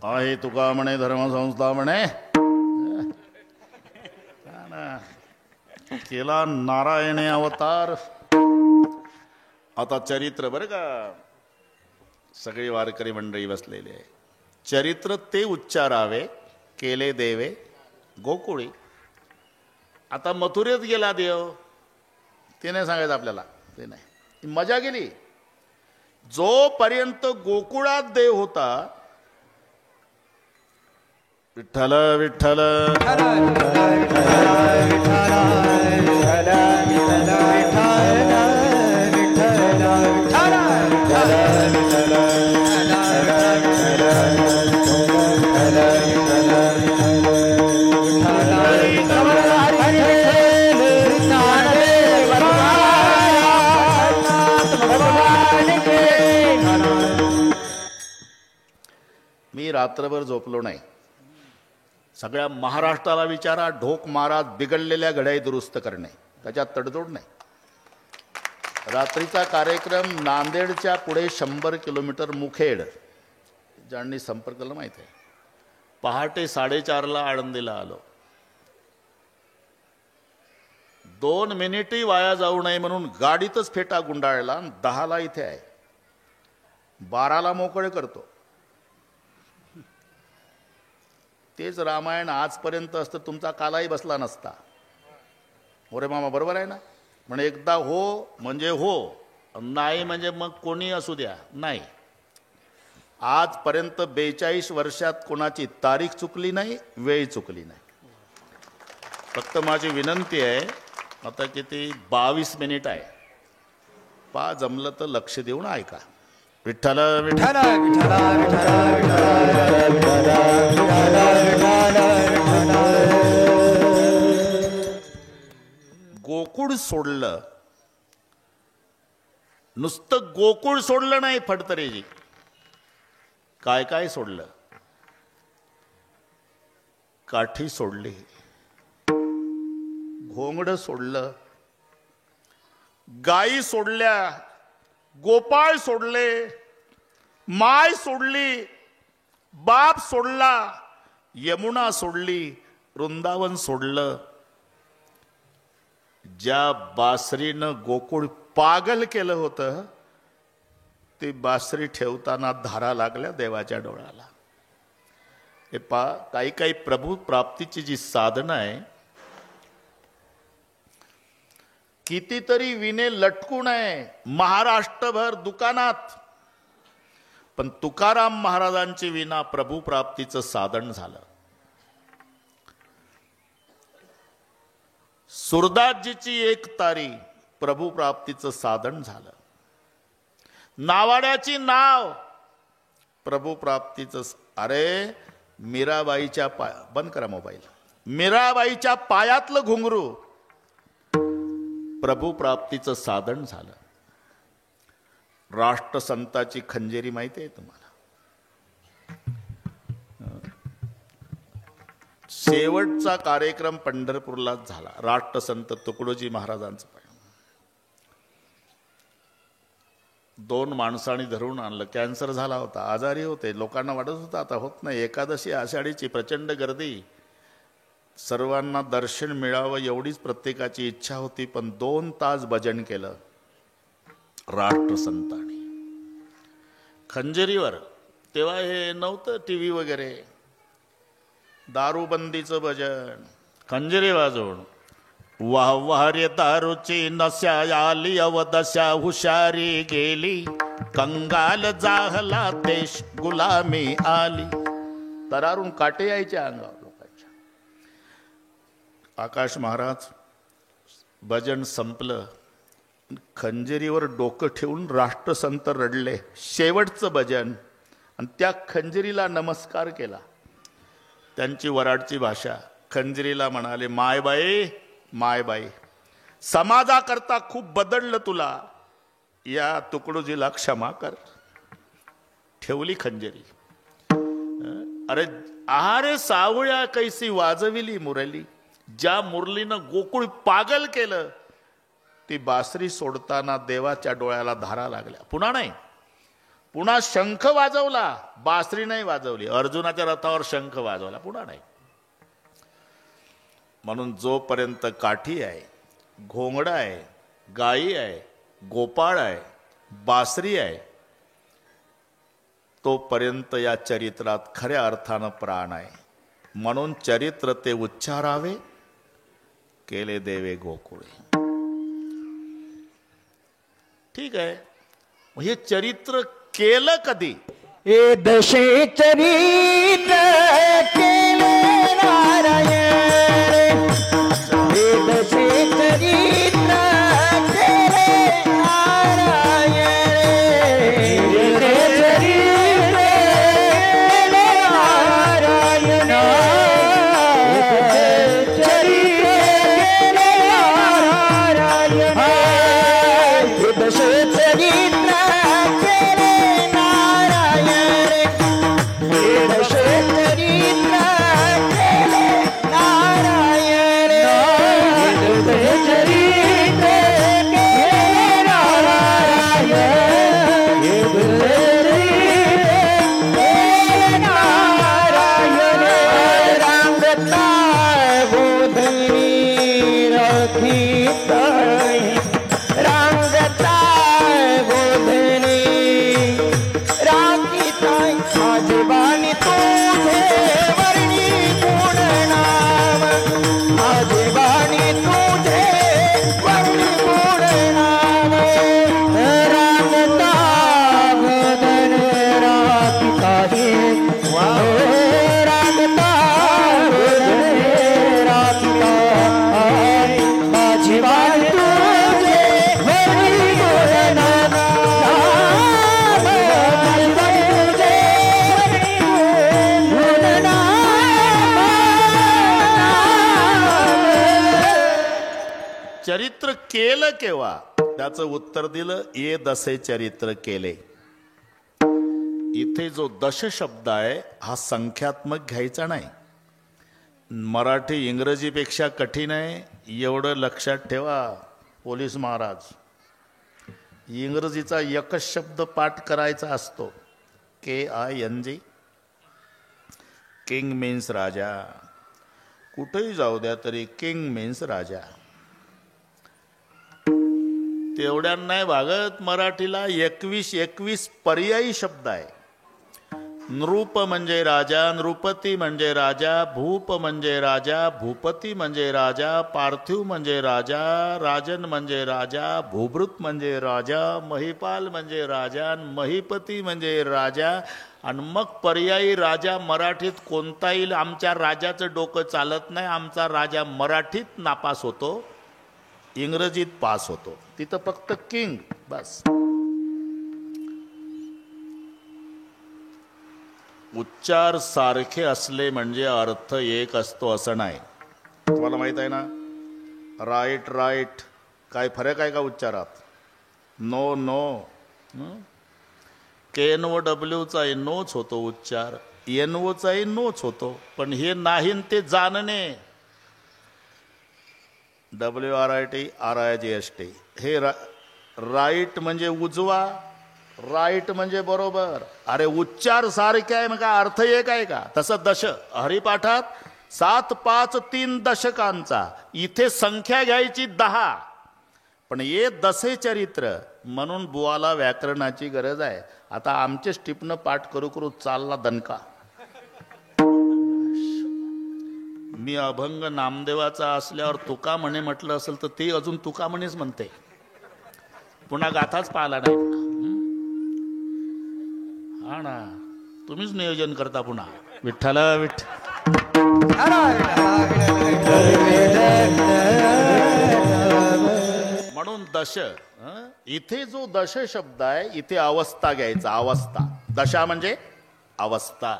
आहे तुका म्हणे धर्मसंस्था म्हणे. केला नारायणे अवतार. आता चरित्र बरं का. सगळी वारकरी मंडळी बसलेली आहे. चरित्र ते उच्चारावे केले देवे गोकुळी. आता मथुरेत गेला देव ते नाही सांगायचं आपल्याला. ते नाही. मजा गेली. जोपर्यंत गोकुळात देव होता. विठ्ठल विठ्ठल मी रात्रभर झोपलो नाही. सगळ्या महाराष्ट्राला विचारा. ढोक महाराज बिघडलेल्या घड्याळी दुरुस्त करणे त्याच्यात तडजोड नाही. रात्रीचा कार्यक्रम नांदेडच्या पुढे 100 किलोमीटर मुखेड. ज्यांनी संपर्क केला माहिती आहे. पहाटे 4:30 आळंदीला आलो. 2 मिनिटही वाया जाऊ नये म्हणून गाडीतच फेटा गुंडाळला. 10ला इथे आहे. 12ला मोकळे करतो. तेच रामायण आजपर्यंत असतं तुमचा कालाही बसला नसता. मोरे मामा बरोबर आहे ना. म्हणजे एकदा हो म्हणजे हो, नाही म्हणजे मग कोणी असू द्या. नाही, आजपर्यंत 42 वर्षात कोणाची तारीख चुकली नाही, वेळ चुकली नाही. फक्त माझी विनंती आहे, आता किती 22 मिनिट आहे, पा जमलं तर लक्ष देऊन ऐका. विठ्ठल विठ्ठल गोकुळ सोडलं, नुसतं गोकुळ सोडलं नाही फडतरेजी, काय काय सोडलं. काठी सोडली, घोंगड सोडलं, गाई सोडल्या, गोपाळ सोडले, माय सोडली, बाप सोडला, यमुना सोडली, वृंदावन सोडलं. ज्या बासरीनं गोकुळ पागल केलं होतं ती बासरी ठेवताना धारा लागल्या देवाच्या डोळ्याला. हे काही काही प्रभू प्राप्तीची जी साधना आहे, कितीतरी विणे लटकून आहे महाराष्ट्रभर दुकानात, पण तुकाराम महाराजांची विना प्रभू प्राप्तीचं साधन झालं. सुरदासजीची एक तारी प्रभू प्राप्तीचं साधन झालं. नावाड्याची नाव प्रभू प्राप्तीचं. अरे मीराबाईच्या बंद करा मोबाईल. मीराबाईच्या पायातलं घुंगरू प्रभू प्राप्तीचं साधन झालं. राष्ट्रसंताची खंजेरी माहिती आहे तुम्हाला. शेवटचा कार्यक्रम पंढरपूरलाच झाला. राष्ट्रसंत तुकडोजी महाराजांचं पाय 2 माणसांनी धरून आणलं. कॅन्सर झाला होता, आजारी होते, लोकांना वाटत होतं आता होत नाही. एकादशी आषाढीची प्रचंड गर्दी, सर्वांना दर्शन मिळावं एवढीच प्रत्येकाची इच्छा होती. पण 2 तास भजन केलं राष्ट्रसंतांनी खंजेरीवर. तेव्हा हे नव्हतं टीव्ही वगैरे. दारूबंदीचं भजन खंजेरी वाजवून. वाह वाह रे दारूची नशा आली अवदशा हुशारी गेली, कंगाल जाहला देश गुलामी आली. तरारून काटे यायचे अंगावर लोकांच्या. आकाश महाराज भजन संपलं, खंजेरीवर डोकं ठेवून राष्ट्रसंत रडले. शेवटचं भजन, आणि त्या खंजेरीला नमस्कार केला. त्यांची वराडची भाषा. खंजेरीला म्हणाले, मायबाई मायबाई, समाजाकरता खूप बदललं तुला, या तुकडोजीला क्षमा कर. ठेवली खंजेरी. अरे सावळ्या कैसी वाजविली मुरली, ज्या मुरलीनं गोकुळ पागल केलं, ती बासरी सोडताना देवाच्या डोळ्याला धारा लागल्या. पुन्हा नाही, पुन्हा शंख वाजवला, बासरी नाही वाजवली. अर्जुनाच्या रथावर शंख वाजवला, पुन्हा नाही. म्हणून जोपर्यंत काठी आहे, घोंगडा आहे, गायी आहे, गोपाळ आहे, बासरी आहे, तोपर्यंत या चरित्रात खऱ्या अर्थानं प्राण आहे. म्हणून चरित्र ते उच्चारावे, केले देवे गोकुळे. ठीक आहे, हे चरित्र केलं कधी? हे दशे चरित्र केले नारायण, हे दशे चरित्र केले नारायण, हे चरित्र केले नारायण, चरित्र केले नारायण, हे दशे चरित्र चरित्र केलं केव्हा? त्याचं उत्तर दिलं, ये दशे चरित्र केले. इथे जो दश शब्द आहे हा संख्यात्मक घ्यायचा नाही. मराठी इंग्रजीपेक्षा कठीण आहे, एवढं लक्षात ठेवा पोलीस महाराज. इंग्रजीचा एकच शब्द पाठ करायचा असतो, KING. किंग मीन्स राजा. कुठेही जाऊ द्या तरी किंग मीन्स राजा. तेवढ्या नाही भागत. मराठीला 21 पर्यायी शब्द आहे. नृप म्हणजे राजा, नृपती म्हणजे राजा, भूप म्हणजे राजा, भूपती म्हणजे राजा, पार्थिव म्हणजे राजा, राजन म्हणजे राजा, भूभृत म्हणजे राजा, महिपाल म्हणजे राजा, महिपती म्हणजे राजा. आणि मग पर्यायी राजा मराठीत कोणता येईल? आमच्या राजाचं डोकं चालत नाही. आमचा राजा मराठीत नापास होतो, इंग्रजीत पास होतो. तिथं फक्त किंग बस. उच्चार सारखे असले म्हणजे अर्थ एक असतो असं नाही. तुम्हाला माहित आहे ना, राईट राईट काय फरक आहे का उच्चारात? No no. KNOWचाही नोच होतो उच्चार, NOचाही नोच होतो. पण हे नाही ते जाणणे. WRIT RIGST हे राईट म्हणजे उजवा, राईट म्हणजे बरोबर. अरे उच्चार सारखे आहे मग काय अर्थ एक आहे का? तसं हरिपाठात 7 5 3 दशकांचा, इथे संख्या घ्यायची 10. पण ये दसे चरित्र म्हणून बुवाला व्याकरणाची गरज आहे. आता आमचे स्टिपनं पाठ करू करू चालला दणका. मी अभंग नामदेवाचा असल्यावर तुका म्हणे म्हटलं असेल तर ते अजून तुका म्हणेच म्हणते. पुन्हा गाथाच पाहिला नाही. हा ना, तुम्हीच नियोजन करता पुन्हा. विठ्ठल म्हणून दश. इथे जो दश शब्द आहे इथे अवस्था घ्यायचा. अवस्था. दशा म्हणजे अवस्था.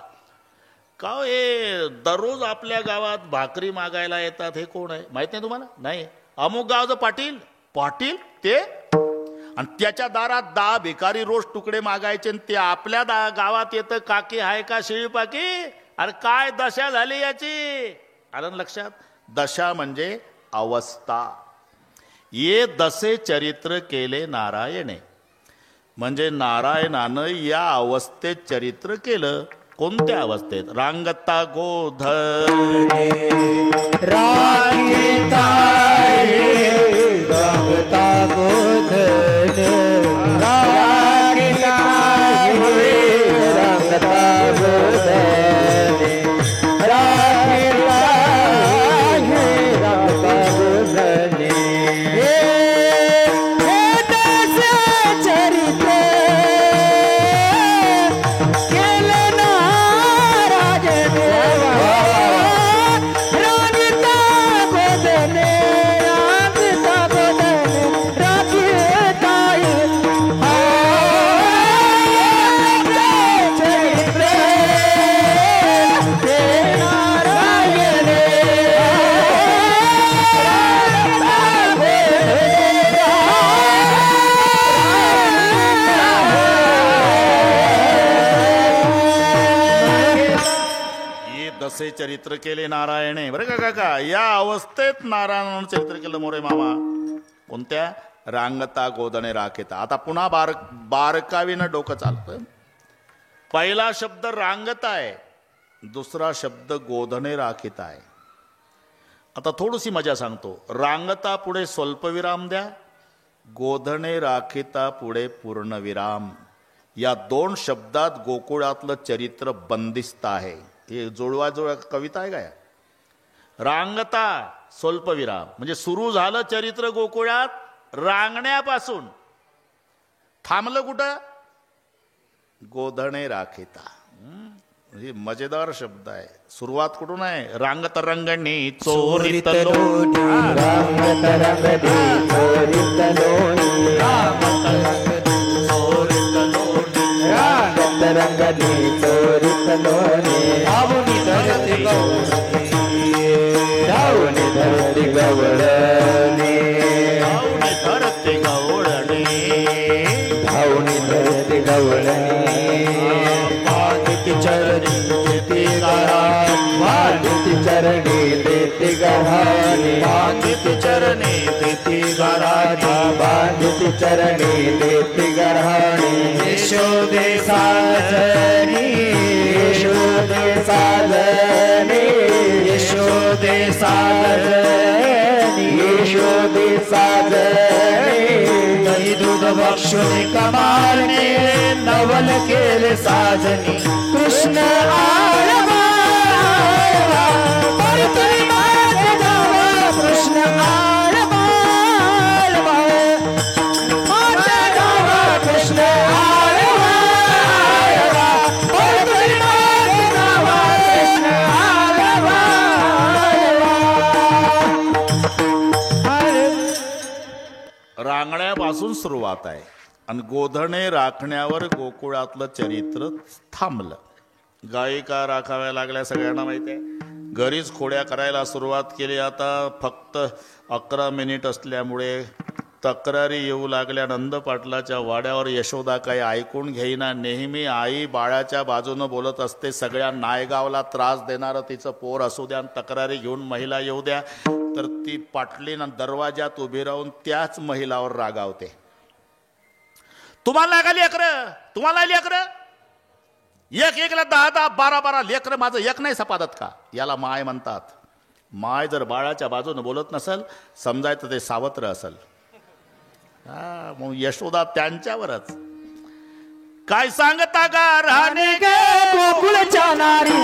का हे दररोज आपल्या गावात भाकरी मागायला येतात हे कोण आहे माहित नाही तुम्हाला? नाही. अमुक गावचं पाटील. पाटील ते, आणि त्याच्या दारात 10 भिकारी रोज तुकडे मागायचे. ते आपल्या गावात येतं, काकी हाय का शिळीपाकी? अरे काय दशा झाली याची? आलं ना लक्षात? दशा म्हणजे अवस्था. ये दसे चरित्र केले नारायणे, म्हणजे नारायणानं या अवस्थेत चरित्र केलं. कोणत्या अवस्थेत? रांगता गोधने रांगता गोधने रांगता गोधने दसे चरित्र केले नारायणे. बरं का काका, या अवस्थेत नारायणानं चरित्र केलं मोरे मामा. कोणत्या? रांगता गोधने राखिता. आता पुन्हा बारकावीनं डोकं चालतं. पहिला शब्द रांगता आहे, दुसरा शब्द गोधने राखिता आहे. आता थोडीशी मजा सांगतो. रांगता पुढे स्वल्पविराम द्या, गोधने राखिता पुढे पूर्णविराम. या 2 शब्दात गोकुळातलं चरित्र बंदिस्त आहे. हे जुळवा कविता आहे काय? रांगता स्वल्पविराम म्हणजे सुरू झालं चरित्र गोकुळात रांगण्यापासून. थांबलं कुठं? गोधने राखिता. म्हणजे मजेदार शब्द आहे. सुरुवात कुठून आहे? रांगत रंगणी चोरीत लोणी, रांगत रंगणी चोरीत लोणी, रांगत रंगणी चोरीत लोणी, धावणी धरती गवळणी, धावणी धरती गवळणी, धावणी धरती गवळणी, धावणी धरती गवळणी, वाजती चरणी देती गऱ्हाणी, वाजती चरणी देती गऱ्हाणी, वाजती चरणी देती गऱ्हाणी, वाजती चरणी देती गऱ्हाणी. यशोदे साजनी, यशोदे साजनी, यशोदे साजनी, यशोदे साजनी, अक्षुनी कमाने नवल केले साजनी कृष्ण आळवा परतुरी माझे गावा कृष्ण आळवा माझे गावा कृष्ण आळवा परतुरी माझे गावा कृष्ण आळवा रांगण्यापासून सुरुवात आहे आणि गोधणे राखण्यावर गोकुळातलं चरित्र थांबलं. गायिका राखाव्या लागल्या सगळ्यांना माहिती आहे. घरीच खोड्या करायला सुरुवात केली. आता फक्त 11 मिनिट असल्यामुळे तक्रारी येऊ लागल्या. नंद पाटलाच्या वाड्यावर यशोदा काही ऐकून घेईना. नेहमी आई बाळाच्या बाजूनं बोलत असते. सगळ्या नायगावला त्रास देणारं तिचं पोर असू द्या, तक्रारी घेऊन महिला येऊ द्या, तर ती पाटलीनं दरवाजात उभी राहून त्याच महिलावर रागावते. तुम्हाला का लेकरं, तुम्हाला लेकरं, एक एकला 10-10, 12-12 लेकरं, माझं एक नाही सपादत का? याला माय म्हणतात. माय जर बाळाच्या बाजूने बोलत नसल समजायचं ते सावत्र असल. मग यशोदा त्यांच्यावरच काय सांगता गा राहणे गे गोकुळच्या नारी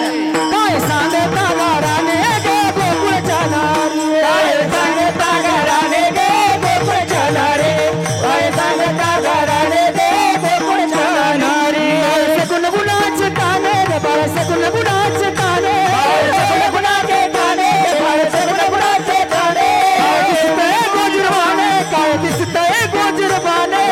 काय सांगता गा राहणे गे गोकुळच्या नारी काय सांगता गा राहणे गे गोकुळच्या नारी काय सांगता गा राहणे गे गोकुळच्या नारी सगुण गुणाचे काने बाळ सगुण गुणाचे काने सगुण गुणाचे काने बाळ सगुण गुणाचे काने दिसतंय गोजिरवाने काय दिसतंय गोजिरवाने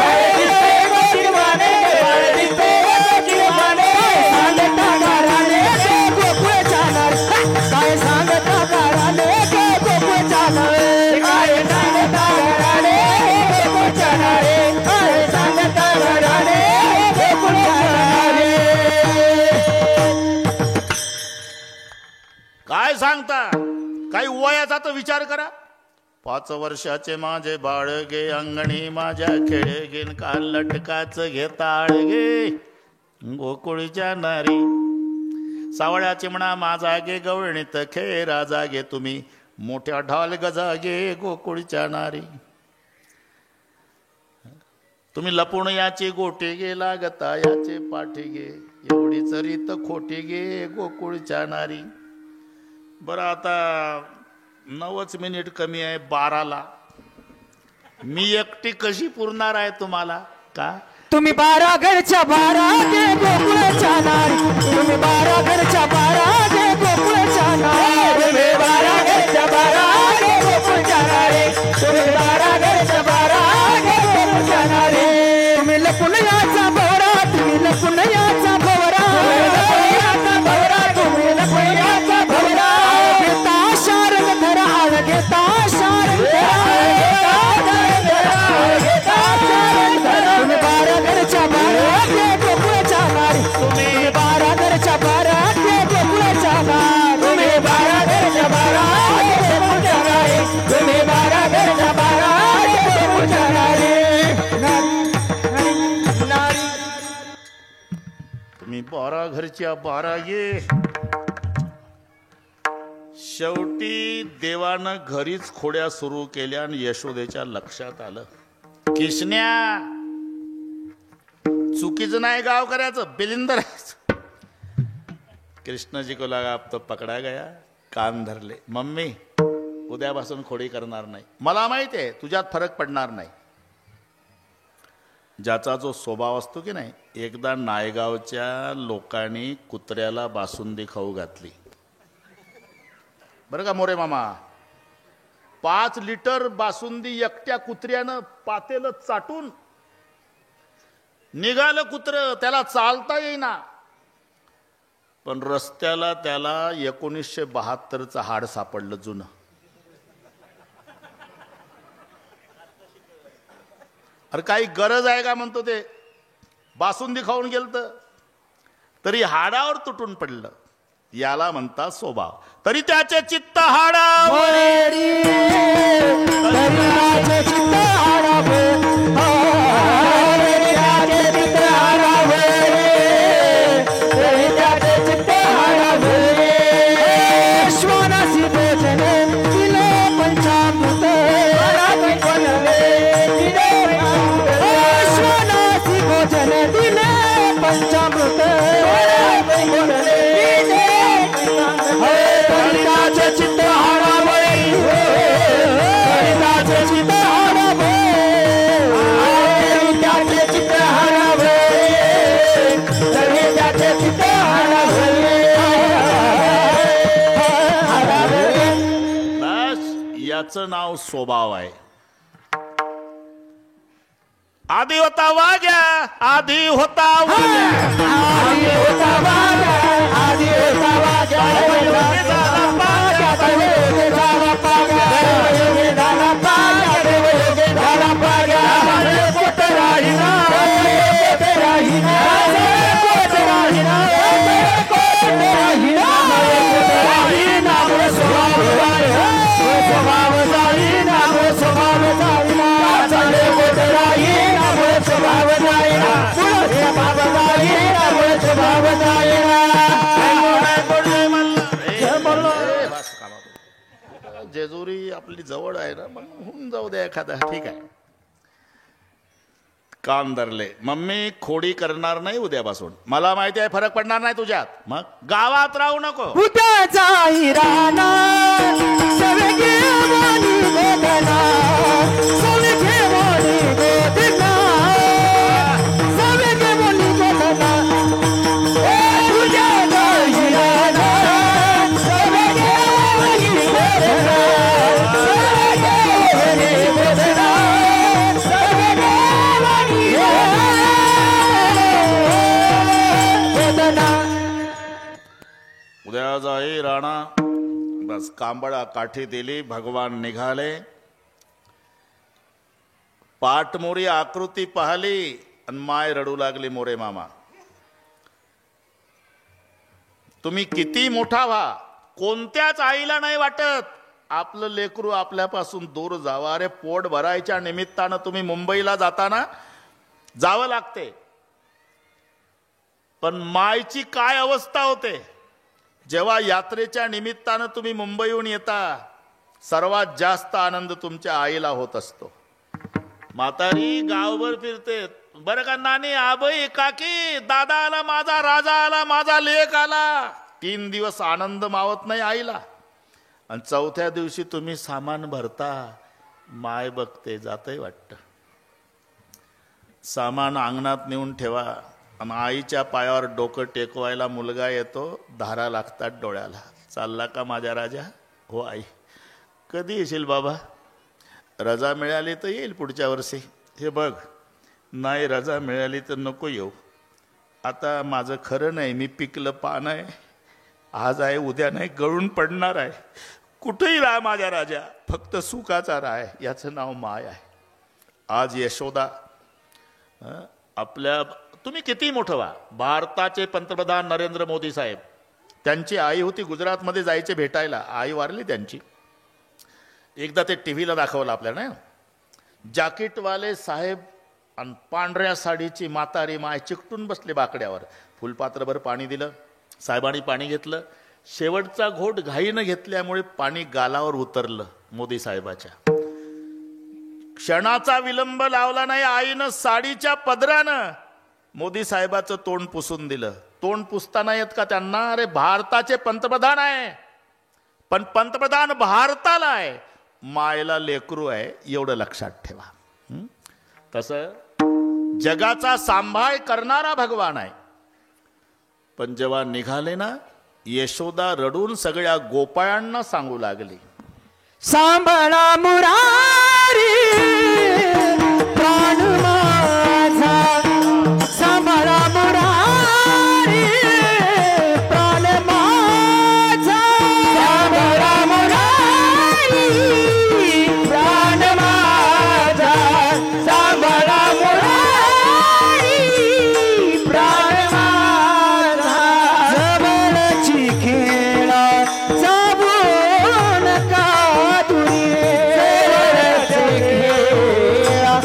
काय सांगता? काही वयाचा तर विचार करा. 5 वर्षाचे माझे बाळ गे अंगणी माझ्या खेळे घेन का लटकाच घेताळ गे गोकुळीच्या नारी सावळ्या चिमणा माझा गे गवळणीत खेळ राजा गे तुम्ही मोठ्या ढाल गजा गे गोकुळीच्या नारी तुम्ही लपून याची गोटी गे लागता याचे पाठी गे एवढी चरीत खोटी गे गोकुळच्या नारी. बरं आता 9च मिनिट कमी आहे 12ला. मी एकटी कशी पुरणार आहे तुम्हाला का? तुम्ही 12 घरच्या 12 गे गोकुळच्या नारी तुम्ही 12 घरच्या 12 गे गोकुळच्या नारी तुम्ही 12 घरच्या 12 गे गोकुळच्या नारी तुम्ही 12 घरच्या 12 गे गोकुळच्या नारी तुम्ही लपून याचा भवरा तुम्ही लपून याचा भवरा तुम्ही लपून याचा भवरा घेता शारंग धरा आळ घेता शारंग तुम्ही 12 घरच्या 12 गे गोकुळच्या नारी तुम्ही 12 घरच्या 12 गे गोकुळच्या नारी तुम्ही 12 घरच्या 12 गे गोकुळच्या नारी तुम्ही 12 घरच्या 12 गे गोकुळच्या नारी तुम्ही 12 घरच्या 12 गे. शेवटी देवानं घरीच खोड्या सुरू केल्या आणि यशोदेच्या लक्षात आलं किशन्या चुकीचं नाही गाव करायचं बिलिंदर. कृष्णजी को लगा अब तो पकडा गया. कान धरले. मम्मी उद्यापासून खोडी करणार नाही. मला माहिती आहे तुझ्यात फरक पडणार नाही. ज्याचा जो स्वभाव असतो की नाही. एकदा नायगावच्या लोकांनी कुत्र्याला बासुंदी खाऊ घातली बरं का मोरे मामा. 5 लिटर बासुंदी एकट्या कुत्र्यानं पातेलं चाटून निघालं कुत्र. त्याला चालता येईना पण रस्त्याला त्याला 1972चं हाड सापडलं जुनं. अरे काही गरज आहे का म्हणतो ते. बासुंदी खाऊन गेलत तरी हाडावर तुटून पडलं. याला म्हणतात स्वभाव. तरी त्याचे चित्त हाडावर पंचामृत याचं नाव स्वभाव आहे. आधी होता वाग्या, आधी होता वाग्या, आधी होता वाग्या, आधी होता वाग्या, देवयोगी झाला पाग्या, देवयोगी झाला पाग्या, देवयोगी झाला पाग्या, देवयोगी झाला पाग्या. कोट राहिना, कोट राहिना, कोट राहिना, कोट राहिना, कोट राहिना, स्वभाव जाईना, स्वभाव जाईना, स्वभाव जाईना, चले कोट राहिना, स्वभाव जाईना, स्वभाव जाईना, स्वभाव जाईना. जेजुरी आपली जवळ आहे ना, मग होऊन जाऊ द्या एखादा. ठीक आहे. कान धरले. मम्मी खोडी करणार नाही उद्यापासून. मला माहिती आहे फरक पडणार नाही तुझ्यात. मग गावात राहू नको. उद्या जाई राहणार सवगे वाणी गोदना, सवगे वाणी गोदना, सवगे वाणी गोदना. उद्या जाई राहणार सवगे वाणी गोदना, सवगे वाणी गोदना, सवगे वाणी गोदना. उद्या जाई राणा. बस कांबळा काठी दिली. भगवान निघाले. पाठमोरी आकृती पाहिली आणि माय रडू लागली. मोरे मामा तुम्ही किती मोठा व्हा, कोणत्याच आईला नाही वाटत आपलं लेकरू आपल्यापासून दूर जावं. अरे पोट भरायच्या निमित्तानं तुम्ही मुंबईला जाताना जावं लागते, पण मायची काय अवस्था होते जेव्हा यात्रेच्या निमित्तानं तुम्ही मुंबईहून येता. सर्वात जास्त आनंद तुमच्या आईला होत असतो. म्हातारी गावभर फिरते. बरं का नानी, आबई, काकी, दादा आला माझा, राजा आला माझा, लेक आला. 3 दिवस आनंद मावत नाही आईला. आणि चौथ्या दिवशी तुम्ही सामान भरता, माय बघते जातंय वाटतं. सामान अंगणात नेऊन ठेवा आणि आईच्या पायावर डोकं टेकवायला मुलगा येतो. धारा लागतात डोळ्याला. चालला का माझ्या राजा? हो आई. कधी येशील बाबा? रजा मिळाली तर येईल पुढच्या वर्षी. हे बघ, नाही रजा मिळाली तर नको येऊ. आता माझं खरं नाही, मी पिकलं पान आहे. आज आहे उद्या नाही, गळून पडणार आहे. कुठेही राहा माझ्या राजा, फक्त सुखाचा राह. याचं नाव माय आहे. आज यशोदा आपल्या, तुम्ही किती मोठं व्हा, भारताचे पंतप्रधान नरेंद्र मोदी साहेब, त्यांची आई होती गुजरातमध्ये जायचे भेटायला. आई वारली त्यांची. एकदा ते टीव्हीला दाखवलं आपल्याला. जॅकेटवाले साहेब आणि पांढऱ्या साडीची म्हातारी माय चिकटून बसले बाकड्यावर. फुलपात्रभर पाणी दिलं. साहेबांनी पाणी घेतलं. शेवटचा घोट घाईनं घेतल्यामुळे पाणी गालावर उतरलं मोदी साहेबाच्या. क्षणाचा विलंब लावला नाही. आईनं साडीच्या पदरानं मोदी साहेबाचं तोंड पुसून दिलं. तोंड पुसताना येत का त्यांना? अरे भारताचे पंतप्रधान आहे, पण पंतप्रधान भारताला आहे, मायला लेकरू आहे, एवढं लक्षात ठेवा. तसं जगाचा सांभाळ करणारा भगवान आहे. पण जेव्हा निघाले ना, यशोदा रडून सगळ्या गोपाळांना सांगू लागली, सांभाळा मुरारी प्राण माझा, सांभाळा मुरारी प्राण माझा, सांभाळा मुरारी प्राण माझा, सांभाळा मुरारी प्राण माझा. जवळची खेळा जाऊ नका तुम्ही, जवळची खेळा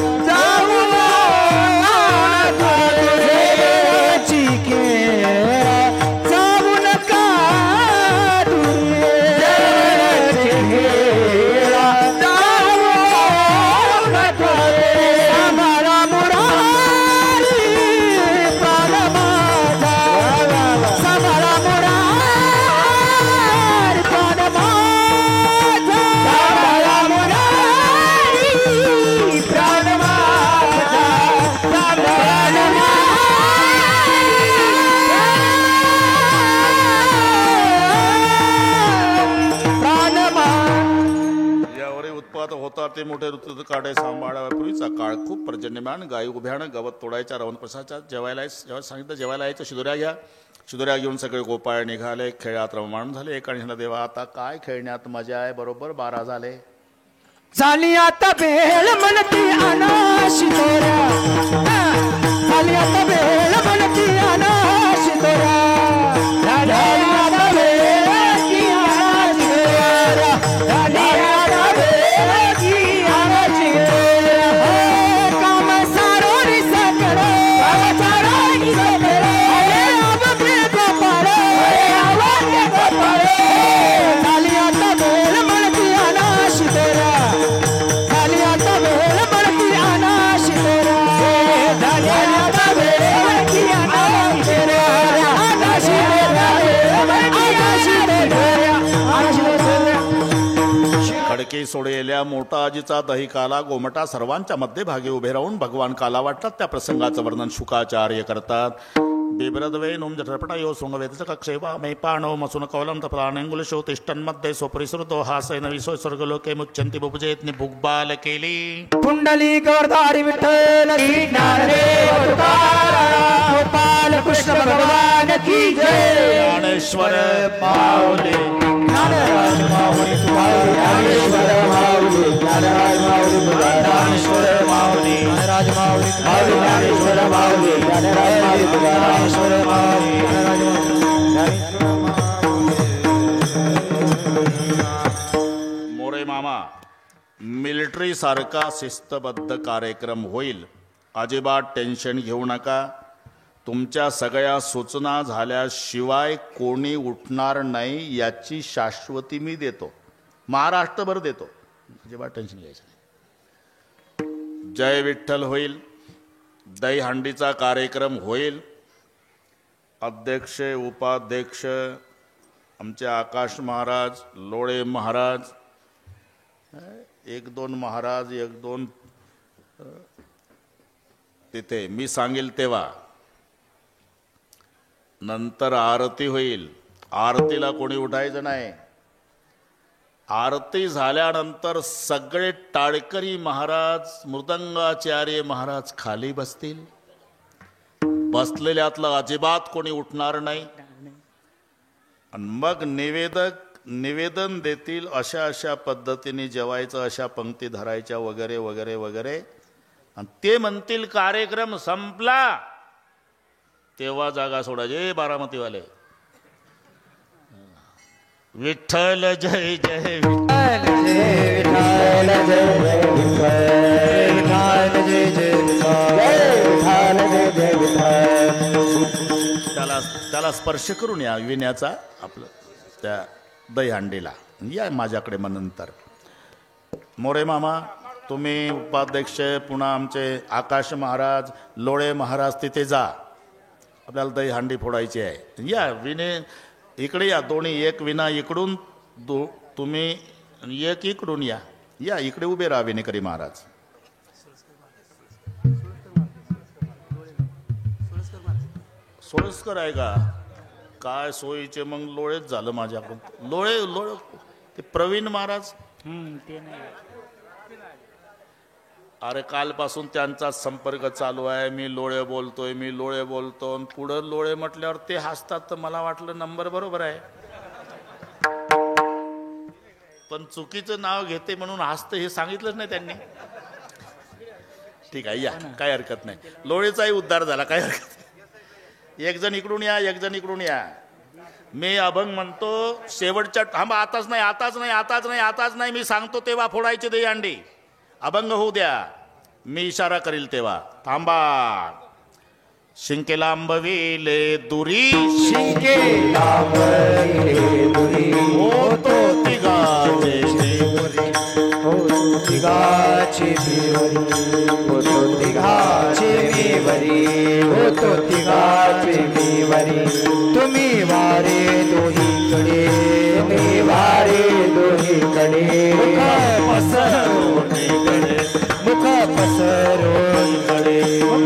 तेव्हा तर होता ते मोठे ऋतू काढे सांभाळा पूर्वीचा काळ खूप पर्जन्यमान गायी उभ्यानं गवत तोडायच्या रावण प्रसादच्या जेवायला सांगितलं जेवायला यायचं शिदोऱ्या घ्या शिदोऱ्या घेऊन सगळे गोपाळ निघाले खेळात रममाण झाले एक आणि देवा आता काय खेळण्यात मजा आहे बरोबर 12 झाले झाली आता बेल म्हणती अनाशी तोऱ्या झाली आता बेल म्हणती अनाशी तोऱ्या झाली आता बेल की अनाशी तोऱ्या झाली आता बेल की अनाशी तोऱ्या काम सारोरी सकड काम सारोरी सकड आवाके गोपाळ आवाके गोपाळ झाली आता बेल म्हणती अनाशी तोऱ्या खडके सोडेल्या मोठा आजीचा दही काला गोमटा सर्वांच्या मध्यभागी उभे राहून भगवान काला वाटतात त्या प्रसंगाचं वर्णन शुकाचार्य करतात बिब्रद्वै नुम जठरपटा यो सोंगवेदच कक्षेवा मे पाणो मसून कौलम तपलानेंगुलशो तिष्ठन्मध्ये स्वपरिसृतो हासेन विसो स्वर्गलोके मुच्यंती बुभुजेतनी भुगबाल केली कुंडली गौरधारी विठ्ठल की ज्ञानदेव तुकाराम गोपाल कृष्ण भगवान की जय ज्ञानेश्वर माऊली ज्ञानराज माऊली ज्ञानेश्वर माऊली ज्ञानराज माऊली ज्ञानेश्वर माऊली ज्ञानराज माऊली ज्ञानेश्वर माऊली ज्ञानराज माऊली ज्ञानेश्वर माऊली मोरे मामा मिलिटरी सारखा शिस्तबद्ध कार्यक्रम होईल अजिबात टेन्शन घेऊ नका तुमच्या सगळ्या सूचना झाल्याशिवाय कोणी उठणार नाही याची शाश्वती मी देतो महाराष्ट्रभर देतो अजिबात टेन्शन घ्यायचं नाही जय विठ्ठल होईल दहीहंडीचा कार्यक्रम होईल अध्यक्ष उपाध्यक्ष आमचे आकाश महाराज लोळे महाराज 1-2 महाराज 1-2 तिथे मी सांगेल तेव्हा नंतर आरती होईल आरतीला कोणी उठायचं नाही आरती झाल्यानंतर सगळे टाळकरी महाराज मृदंगाचार्य महाराज खाली बसतील बसलेल्यातलं अजिबात कोणी उठणार नाही आणि मग निवेदन देतील अशा पद्धतीने जेवायचं अशा पंक्ती धरायच्या वगैरे वगैरे वगैरे आणि ते म्हणतील कार्यक्रम संपला तेव्हा जागा सोडायचे बारामतीवाले विठ्ठल जय जय विठ्ठल जय त्याला स्पर्श करून या विण्याचा आपलं त्या दहीहंडीला या माझ्याकडे मग नंतर मोरे मामा तुम्ही उपाध्यक्ष पुन्हा आमचे आकाश महाराज लोळे महाराज तिथे जा आपल्याला दहीहंडी फोडायची आहे या विने इकडे या दोन्ही एक विना इकडून तुम्ही एक इकडून या इकडे उभे राहा विनेकरी महाराज सोयस्कर आहे का काय सोयीचे मग लोळेच झालं माझ्याकडून लोळे ते प्रवीण महाराज ते नाही अरे कालपासून त्यांचा संपर्क चालू आहे मी लोळे बोलतो पुढं लोळे म्हटल्यावर ते हसतात तर मला वाटलं नंबर बरोबर आहे पण चुकीचं नाव घेते म्हणून हसतं हे सांगितलंच नाही त्यांनी ठीक आहे या काय हरकत नाही लोळेचाही उद्धार झाला काय हरकत नाही एक जण इकडून या मी अभंग म्हणतो शेवटच्या थांबा आताच नाही मी सांगतो तेव्हा फोडायचे दहीहंडी अभंग होऊ द्या मी इशारा करील तेव्हा थांबा शिंके लांबविले दुरी शिंके लांबविले दुरी होतो तिघाचे देवरी होतो तिघाचे देवरी होतो तिघाचे देवरी होतो तिघाचे देवरी तुम्ही वारे दोहीकडे मी वारे दोहीकडे मुख पसरून गडे मुख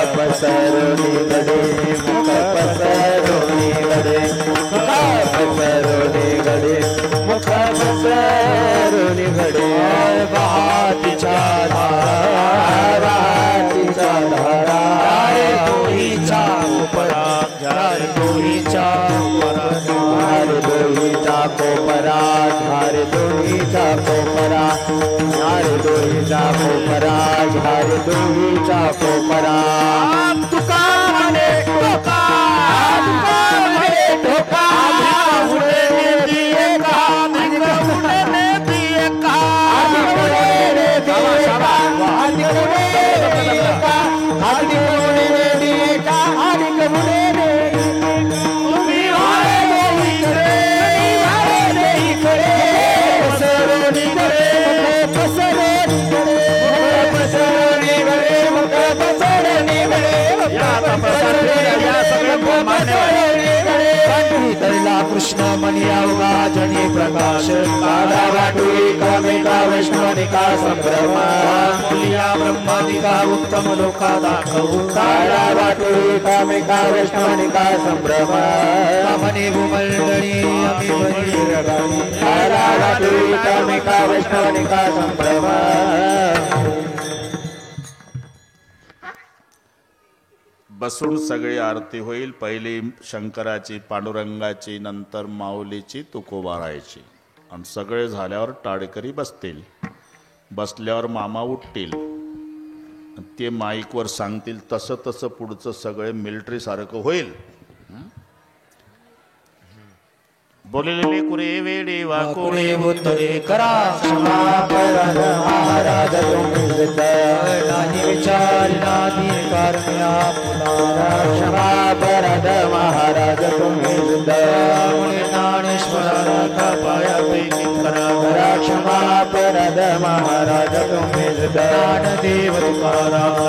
पसरून गडे मुख पसरून गडे मुख पसरून गडे मुख पसरून गडे दोहीचा पोपरा झारे दोहीचा पोपरा झारे दोहीचा पोपरा तुका म्हणे टोका तुका म्हणे टोका उडे दिए का उडे दिए का उडे दिए का कृष्ण मनियावगा जनी प्रकाश काला वाटुई कामिका वैष्णवनिका संभ्रम मूलिया ब्रह्मादिका उत्तम लोका दाखवू काला वाटुई कामिका वैष्णवनिका संभ्रम मनी भूमंडळी आम्ही बरी रगाई काला वाटुई कामिका वैष्णवनिका संभ्रम बसून सगळी आरती होईल. पहिली शंकराची, पांडुरंगाची, नंतर माऊलीची, तुकोबारायची आणि सगळे झाल्यावर टाळकरी बसतील. बसल्यावर मामा उठतील, ते माईकवर सांगतील तसं तसं पुढचं सगळे मिलिटरी सारखं होईल. बोललेले कुरे वेडे वाकुळे उत्तरे करा क्षमा परद महाराज तुम्ही सिद्ध नाही विचारला कारण्या पुनारा क्षमा परद महाराज तुम्ही सिद्ध ज्ञानेश्वरा पायापैकी करा क्षमा परद महाराज तुम्ही सिद्ध ज्ञानदेव तुकाराम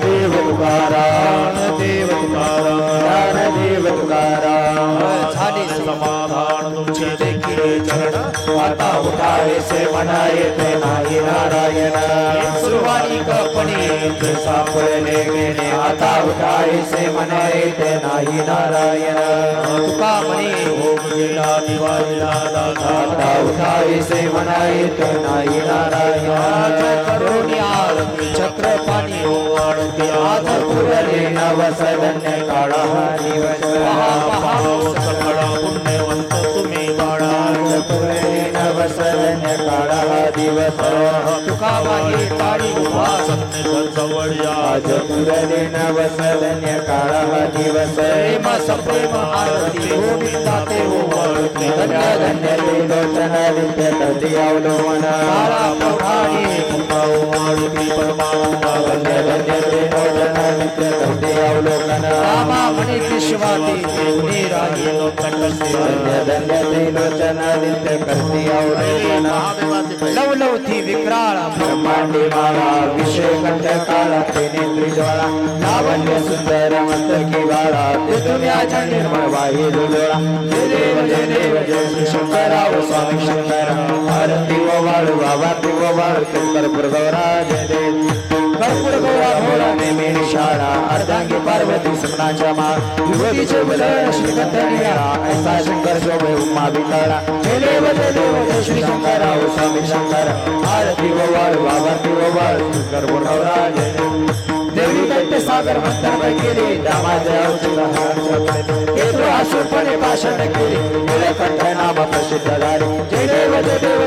देव तुकाराम देव तुकाराम ज्ञानदेव तुकाराम झाले समाधान तुमचे देखील चरण आता उठावे से म्हणा येते नाही नारायण सुरुवाती कपणे सापडले गेले आता उठावे से म्हणा येते नाही नारायण तुका म्हणे होम गेला दिवाळीला आता उठावे से म्हणा येते नाही नारायण करुणी आरती चक्र पाणी ओवाळते आज पुरले नवसदन्य काळा दिवस सकळ पुण्यवंत तुम्ही बाळा नवसदन्य काळा दिवस तुका मागे काळी उभा सत्य जवळ आज पुरले नवसदन्य काळा दिवस प्रेम सप्रेम आरती गोविंदा ते ओवाळते धन्य धन्य ते लोचन नित्य तटी अवलोकन सारा प्रभाणी कृपा ओवाळती परमानंद धन्य धन्य ते लोचन नित्य तटी अवलोकन रामा म्हणे विश्वाती देवनी राही लोकंडसे धन्य धन्य ते लोचन नित्य करती अवलोकन लव लव थी विक्राळ ब्रह्मांडी माला विषय कंठ काळा ते नेत्री ज्वाळा लावण्य सुंदर मस्तकी बाळा ते तुम्हाच्या निर्मळ वाही डोळा जय देव जय देव जय श्री शंकराव स्वामी शंकर आरती व वाळू आरती व वाळू कर्पूर गौरा जय देव कर्पूर गौरा भोळा नेमी निशाळा अर्धांगी पार्वती सुपनाच्या मा युवतीचे बदळ श्रीगंध निळा ऐसा शंकर शोभे उमा विकाळा जय देव जय श्री शंकराव स्वामी शंकर आरती व वाळू आरती व वाळू कर्पूर गौरा जय देव देवी दैत्य सागर मंथन केली दामाचे औषध केतु आसुरपणे भाषण केली निळकंठ नाम प्रसिद्ध झाले जय देव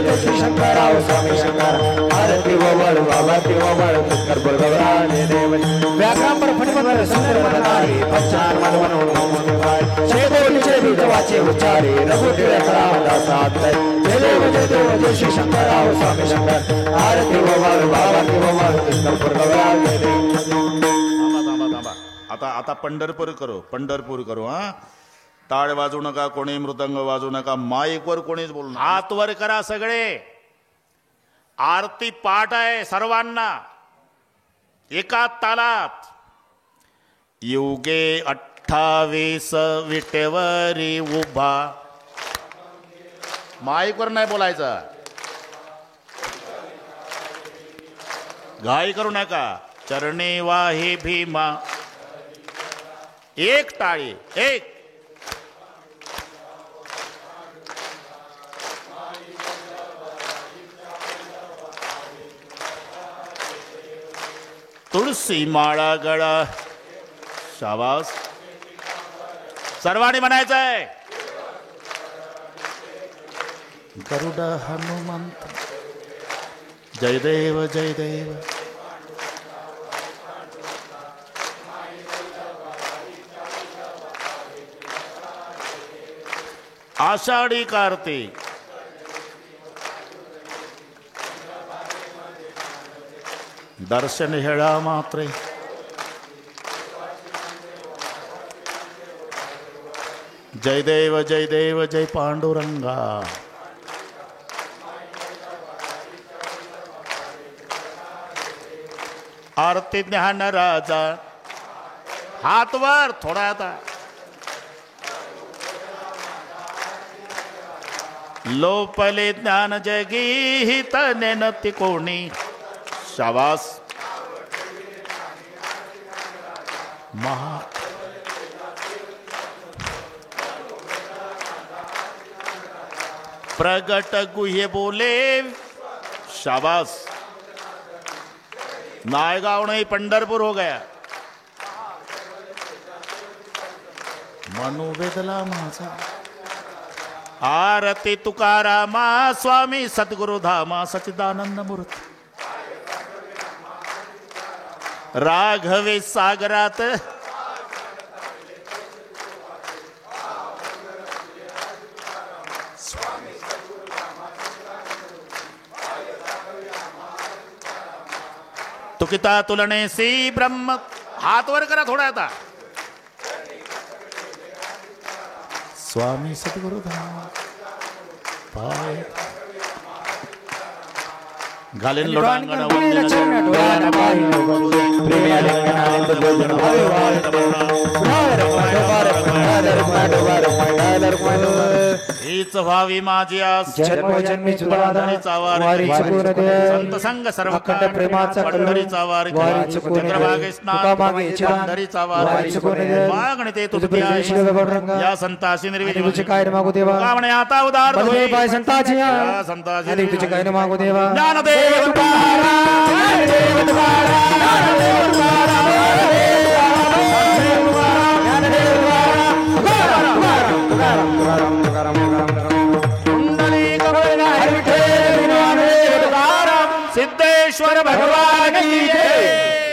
जय श्री शंकराव स्वामी शंकर आरती व वाळू आरती व वाळू कर्पूर गौरा जय देव व्याघ्रांबर फणीवर सुंदर मननारी पश्चान मनवून शेदोलीचे विधवाचे उच्चारे रघुवीर रामदासात जय देव जय श्री शंकराव स्वामी शंकर आरती व वाळू आरती व वाळू कर्पूर गौरा जय देव आता पंढरपूर करू. हा, टाळ वाजू नका, कोणी मृदंग वाजू नका, माईकवर कोणीच बोलू नका. हात वर करा सगळे. आरती पाठ आहे सर्वांना एका तालात. युगे 28 विटेवरी उभा. माईकवर नाही बोलायचं, घाई करू नका. चरणी वाही भीमा. एक टाळी, एक. तुळसी माळा गळा. शाबास. सर्वांनी म्हणायचं आहे गरुड हनुमंत जय देव जय देव. आषाढी कार्तिक दर्शन हेळा मात्रे जय देव जय देव जय पांडुरंगा. आरती ज्ञान राजा हात वर थोडा आता. लोपले ज्ञान जगी हित नेनती कोणी शाबास. महा प्रगट गुह्य बोले शाबास. नायगांव नहीं पंढरपूर हो गया. मनोवेदला माझा आरती तुकारामा स्वामी सद्गुरु धामा सच्चिदानंद मूर्ती. राघवे सागरात तुकिता तुलने सी ब्रह्म. हात वर करा थोडा आता. स्वामी सद्गुरु धाम पाय घालेन लोडांगण हीच व्हावी माझी आस. जन्मोजन्मी पंढरीचा वारी संत संग सर्व पंढरीचा वारी. चंद्रभागे स्नान पंढरीचा वारी. मागणी ते तुझी या संताशी निर्विधी काय मागू देवा. कामणे आता उदार पाय संताची या संताशी आणि तुझे काय मागू देवा. ज्ञानदेव सिद्धेश्वर भगवान की जय.